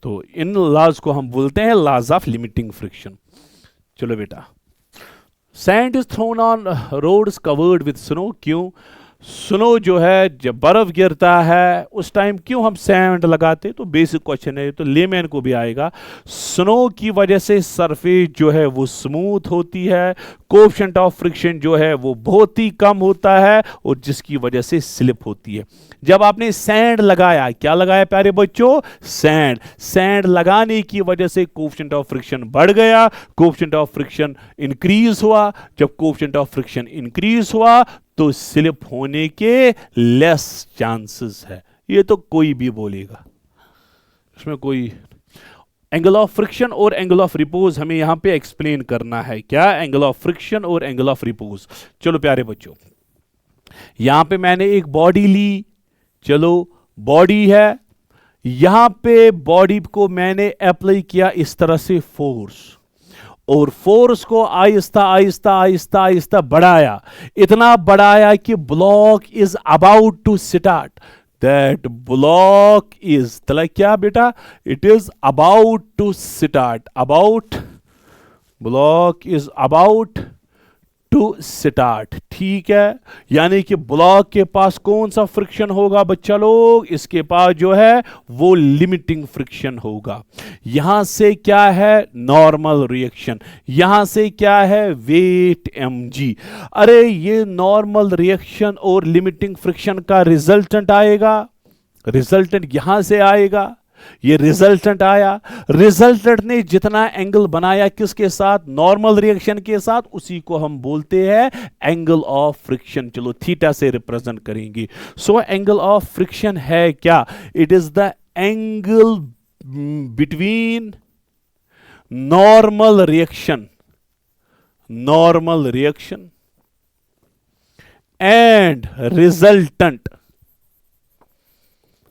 तो इन लॉज को हम बोलते हैं लॉज ऑफ लिमिटिंग फ्रिक्शन। चलो बेटा, sand is thrown on roads covered with snow. क्यों? स्नो जो है, जब बर्फ गिरता है उस टाइम क्यों हम सैंड लगाते? तो बेसिक क्वेश्चन है, तो लेमैन को भी आएगा। स्नो की वजह से सरफेस जो है वो स्मूथ होती है, कोएफिशिएंट ऑफ फ्रिक्शन जो है वो बहुत ही कम होता है, और जिसकी वजह से स्लिप होती है। जब आपने सैंड लगाया, क्या लगाया प्यारे बच्चों? सैंड। सैंड लगाने की वजह से कोएफिशिएंट ऑफ फ्रिक्शन बढ़ गया, कोएफिशिएंट ऑफ फ्रिक्शन इंक्रीज हुआ। जब कोएफिशिएंट ऑफ फ्रिक्शन इंक्रीज हुआ तो स्लिप होने के लेस चांसेस है। ये तो कोई भी बोलेगा, इसमें कोई। एंगल ऑफ फ्रिक्शन और एंगल ऑफ रिपोज हमें यहां पे एक्सप्लेन करना है। क्या? एंगल ऑफ फ्रिक्शन और एंगल ऑफ रिपोज। चलो प्यारे बच्चों, यहां पे मैंने एक बॉडी ली, चलो बॉडी है, यहां पे बॉडी को मैंने अप्लाई किया इस तरह से फोर्स, और फोर्स को आहिस्ता आहिस्ता आहिस्ता आहिस्ता बढ़ाया, इतना बढ़ाया कि block is about to start. That block is, तला क्या बेटा? It is about to start, about, block is about to start. ठीक है, यानी कि ब्लॉक के पास कौन सा फ्रिक्शन होगा बच्चा लोग? इसके पास जो है वो लिमिटिंग फ्रिक्शन होगा। यहां से क्या है? Normal reaction. यहां से क्या है? Weight mg। अरे ये नॉर्मल रिएक्शन और लिमिटिंग फ्रिक्शन का रिजल्टेंट आएगा, रिजल्टेंट यहां से आएगा। ये रिजल्टेंट आया, रिजल्टेंट ने जितना एंगल बनाया किसके साथ? नॉर्मल रिएक्शन के साथ, उसी को हम बोलते हैं एंगल ऑफ फ्रिक्शन। चलो थीटा से रिप्रेजेंट करेंगे। सो एंगल ऑफ फ्रिक्शन है क्या? It is the angle between normal reaction, normal reaction and resultant.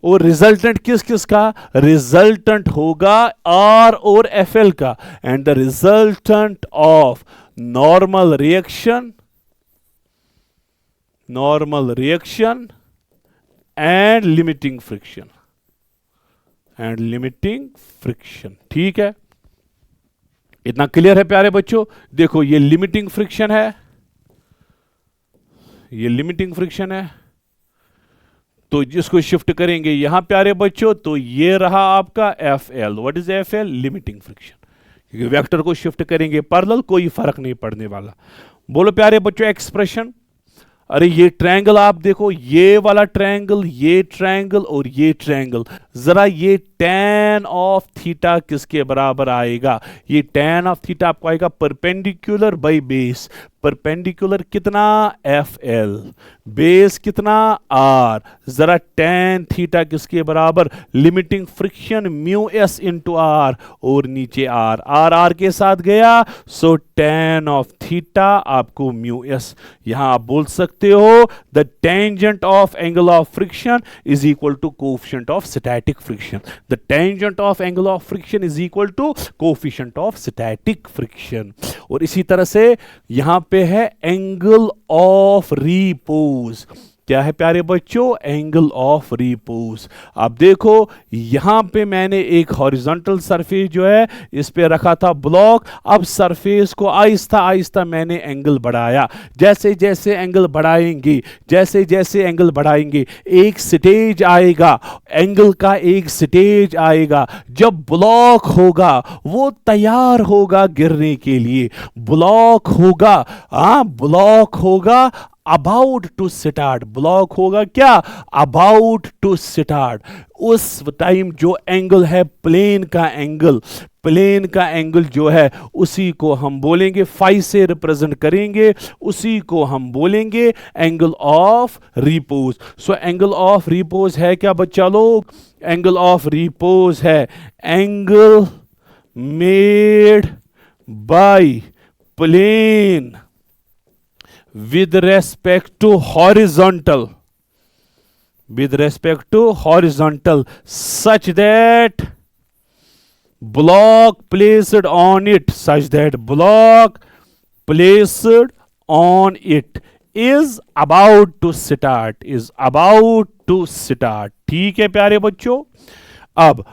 और रिजल्टेंट किस किस का? रिजल्टेंट होगा आर और एफ एल का। And the resultant of normal reaction, normal reaction and limiting friction, and limiting friction. ठीक है, इतना क्लियर है प्यारे बच्चों? देखो ये लिमिटिंग फ्रिक्शन है, ये लिमिटिंग फ्रिक्शन है, तो जिसको शिफ्ट करेंगे यहां प्यारे बच्चों, तो ये रहा आपका F L. What is F L? Limiting friction. क्योंकि वेक्टर को शिफ्ट करेंगे पैरेलल, कोई फर्क नहीं पड़ने वाला। बोलो प्यारे बच्चों एक्सप्रेशन। अरे ये ट्रायंगल आप देखो, ये वाला ट्रायंगल, ये ट्रायंगल और ये ट्रायंगल, जरा ये tan ऑफ थीटा किसके बराबर आएगा? ये tan ऑफ थीटा आपको आएगा परपेंडिकुलर बाई बेस। परपेंडिकुलर कितना? एफ एल, बेस कितना? आर। जरा tan थीटा किसके बराबर? Limiting friction mu s into R, और नीचे आर, आर आर के साथ गया, सो tan ऑफ थीटा आपको म्यू एस। यहां आप बोल सकते हो the tangent of angle of friction is equal to coefficient of static friction. The tangent of angle of friction is equal to coefficient of static friction. और इसी तरह से यहां पे है एंगल ऑफ रिपोज। क्या है प्यारे बच्चों? Angle of repose. अब देखो यहां पे मैंने एक हॉरिजॉन्टल सरफेस जो है इस पे रखा था ब्लॉक। अब सरफेस को आहिस्ता आहिस्ता मैंने एंगल बढ़ाया। जैसे जैसे एंगल बढ़ाएंगे, जैसे जैसे एंगल बढ़ाएंगे, एक स्टेज आएगा, एंगल का एक स्टेज आएगा जब ब्लॉक होगा वो तैयार होगा गिरने के लिए। ब्लॉक होगा, ब्लॉक होगा अबाउट टू स्टार्ट। ब्लॉक होगा क्या? About to start. उस टाइम जो एंगल है प्लेन का एंगल, प्लेन का एंगल जो है उसी को हम बोलेंगे, फाई से रिप्रेजेंट करेंगे, उसी को हम बोलेंगे angle of repose. So angle of repose है क्या बच्चा लोग? एंगल ऑफ रिपोज है angle made by plane with respect to horizontal, with respect to horizontal, such that block placed on it, such that block placed on it is about to start, is about to start। ठीक है प्यारे बच्चों, अब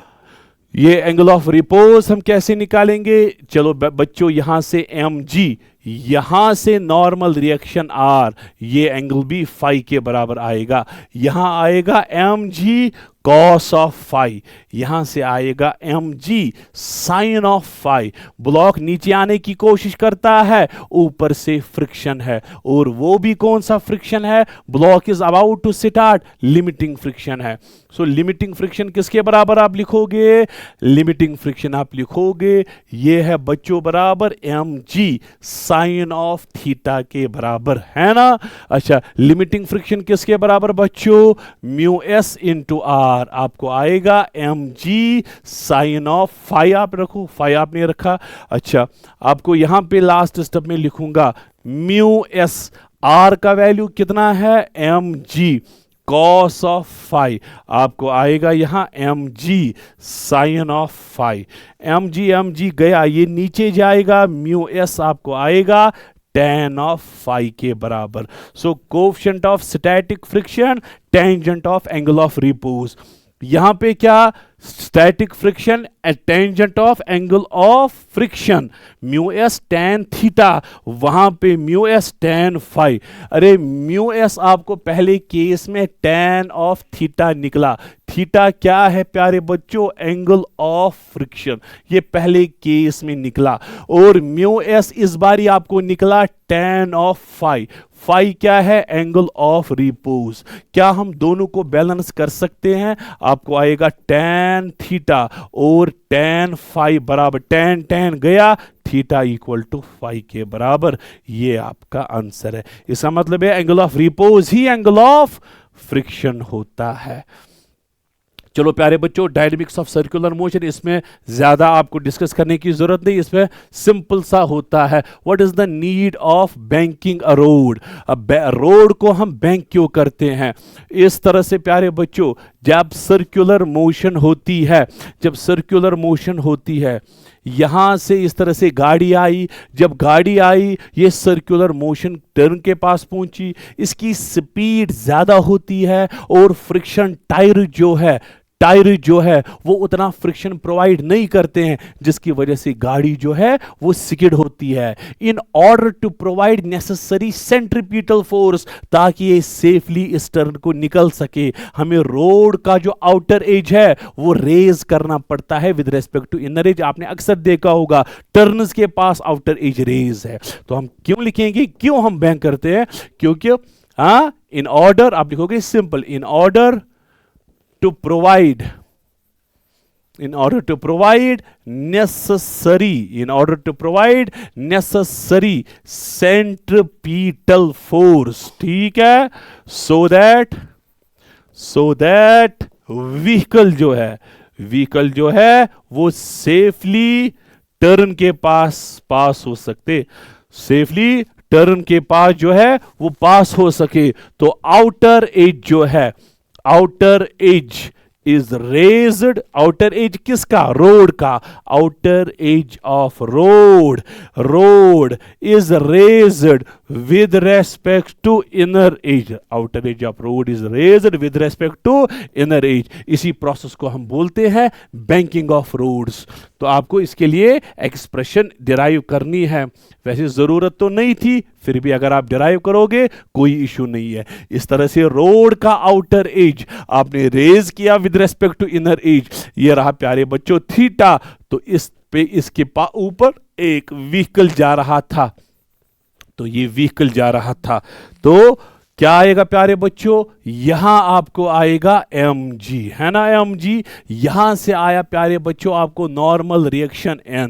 ये angle of repose हम कैसे निकालेंगे? चलो बच्चों, यहां से mg, यहां से नॉर्मल रिएक्शन आर, ये एंगल भी फाई के बराबर आएगा। यहां आएगा M G cos of phi, यहां से आएगा M G sine of phi. Block नीचे आने की कोशिश करता है, ऊपर से फ्रिक्शन है, और वो भी कौन सा फ्रिक्शन है? Block is about to start, limiting friction है। सो लिमिटिंग फ्रिक्शन किसके बराबर आप लिखोगे? लिमिटिंग फ्रिक्शन आप लिखोगे, ये है बच्चों बराबर M G sine of theta के बराबर, है ना। अच्छा, लिमिटिंग फ्रिक्शन किसके बराबर बच्चों? म्यू एस इंटू आर, आपको आएगा M G sine of phi. आप रखो, फाई आपने रखा। अच्छा, आपको यहां पे लास्ट स्टेप में लिखूंगा म्यू एस, आर का वैल्यू कितना है? M G cos of phi, आपको आएगा यहां M G sine of phi. M G गया, ये नीचे जाएगा, म्यू एस आपको आएगा tan ऑफ फाई के बराबर। So coefficient of static friction, tangent of angle of repose. यहां पे क्या? Static friction at tangent of angle of friction, mu S tan theta, वहां पे म्यू एस टैन फाई। अरे म्यू एस आपको पहले केस में टैन ऑफ थीटा निकला। थीटा क्या है प्यारे बच्चों? एंगल ऑफ फ्रिक्शन, ये पहले केस में निकला। और म्यू एस इस बारी आपको निकला टैन ऑफ फाई। फाई क्या है? Angle of repose. क्या हम दोनों को बैलेंस कर सकते हैं? आपको आएगा टैन थीटा और टैन फाई बराबर, टैन टैन गया, थीटा इक्वल टू फाई के बराबर। ये आपका आंसर है। इसका मतलब है angle of repose he angle of friction होता है। चलो प्यारे बच्चों, डायनेमिक्स ऑफ सर्कुलर मोशन, इसमें ज्यादा आपको डिस्कस करने की जरूरत नहीं, इसमें सिंपल सा होता है। What is the need of banking a road? अब रोड को हम बैंक क्यों करते हैं? इस तरह से प्यारे बच्चों, जब सर्कुलर मोशन होती है, जब सर्कुलर मोशन होती है, यहां से इस तरह से गाड़ी आई, जब गाड़ी आई ये सर्कुलर मोशन टर्न के पास पहुंची, इसकी स्पीड ज्यादा होती है और फ्रिक्शन टायर जो है वो उतना फ्रिक्शन प्रोवाइड नहीं करते हैं, जिसकी वजह से गाड़ी जो है वो स्किड होती है। In order to provide necessary centripetal force, ताकि ये सेफली इस टर्न को निकल सके, हमें रोड का जो आउटर एज है वो रेज करना पड़ता है with respect to inner edge. आपने अक्सर देखा होगा टर्न्स के पास आउटर एज रेज है। तो हम क्यों लिखेंगे, क्यों हम बैंक करते हैं? क्योंकि इन ऑर्डर, आप लिखोगे simple, in order to provide necessary centripetal force, ठीक है, so that व्हीकल जो है वो सेफली टर्न के पास हो सकते, सेफली टर्न के पास जो है वो पास हो सके। तो आउटर एज जो है, outer edge is raised, outer edge किसका? रोड का। Outer edge of road is raised with respect to inner edge, outer edge of road is raised with respect to inner edge. इसी process को हम बोलते हैं banking of roads. तो आपको इसके लिए एक्सप्रेशन डिराइव करनी है, वैसे जरूरत तो नहीं थी, फिर भी अगर आप डिराइव करोगे कोई इशू नहीं है। इस तरह से रोड का आउटर एज आपने रेज किया with respect to inner edge, ये रहा प्यारे बच्चों थीटा। तो इस पे इसके ऊपर एक व्हीकल जा रहा था, तो ये व्हीकल जा रहा था, तो क्या आएगा प्यारे बच्चों? यहां आपको आएगा mg, है ना, mg। यहां से आया प्यारे बच्चों आपको नॉर्मल रिएक्शन n,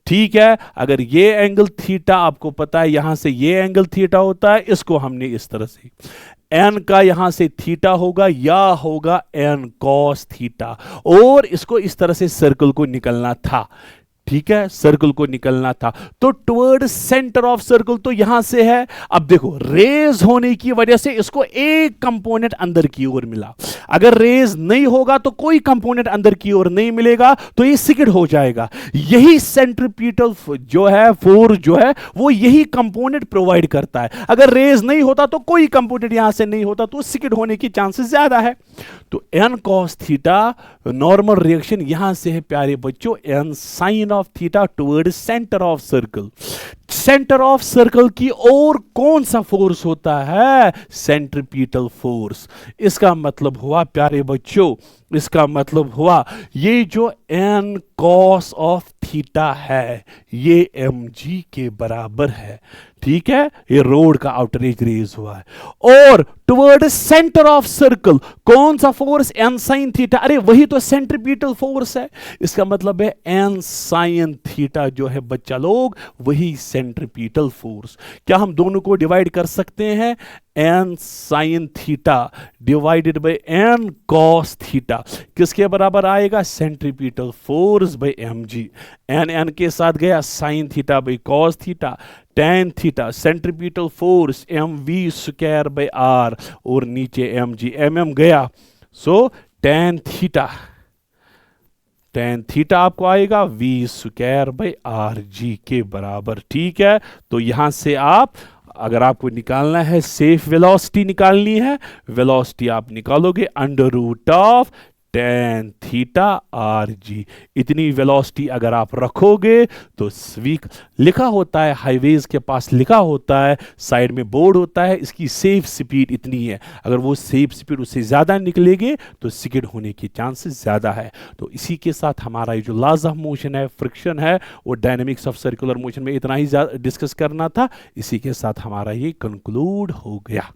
ठीक है। अगर ये एंगल थीटा आपको पता है, यहां से ये एंगल थीटा होता है, इसको हमने इस तरह से n का यहां से थीटा होगा या होगा n cos थीटा, और इसको इस तरह से सर्कल को निकलना था, ठीक है, सर्कल को निकलना था। तो टुवर्ड सेंटर ऑफ सर्कल तो यहां से है। अब देखो रेज होने की वजह से इसको एक कंपोनेंट अंदर की ओर मिला, अगर रेज नहीं होगा तो कोई कंपोनेंट अंदर की ओर नहीं मिलेगा, तो ये सिकिड हो जाएगा। यही सेंट्रीपिटल जो है फोर्स जो है वो यही कंपोनेंट प्रोवाइड करता है। अगर रेज नहीं होता तो कोई कंपोनेंट यहां से नहीं होता, तो सिकिड होने की चांसेस ज्यादा है। तो n cos theta normal reaction यहां से है प्यारे बच्चों n sin of theta toward centre of circle. Centre of circle की ओर कौन सा फोर्स होता है? Centripetal force. इसका मतलब हुआ प्यारे बच्चों, इसका मतलब हुआ ये जो एन कॉस ऑफ थीटा है ये mg के बराबर है। ठीक है, ये रोड का आउटर एज रेज हुआ है। और टुवर्ड सेंटर ऑफ सर्कल कौन सा फोर्स? N sine theta. अरे वही तो सेंट्रीपिटल फोर्स है। इसका मतलब है एन साइन थीटा जो है बच्चा लोग, वही सेंट्रीपिटल फोर्स। क्या हम दोनों को डिवाइड कर सकते हैं? N sine theta divided by N cos theta किसके बराबर आएगा? Centripetal force by mg। N N के साथ गया sine theta by cos theta, tan theta centripetal force mv square by r और नीचे mg, mm गया। सो टेन थीटा आपको आएगा v square by R G के बराबर। ठीक है, तो यहां से आप, अगर आपको निकालना है सेफ वेलोसिटी निकालनी है, वेलोसिटी आप निकालोगे under root of tan theta R G. इतनी वेलोसिटी अगर आप रखोगे तो स्वीक लिखा होता है, हाईवेज के पास लिखा होता है, साइड में बोर्ड होता है, इसकी सेफ स्पीड इतनी है। अगर वो सेफ स्पीड उससे ज़्यादा निकलेगी तो स्किड होने की चांसेस ज़्यादा है। तो इसी के साथ हमारा ये जो लॉज ऑफ मोशन है, फ्रिक्शन है, वो डायनेमिक्स ऑफ सर्कुलर मोशन में इतना ही डिस्कस करना था। इसी के साथ हमारा ये कंक्लूड हो गया।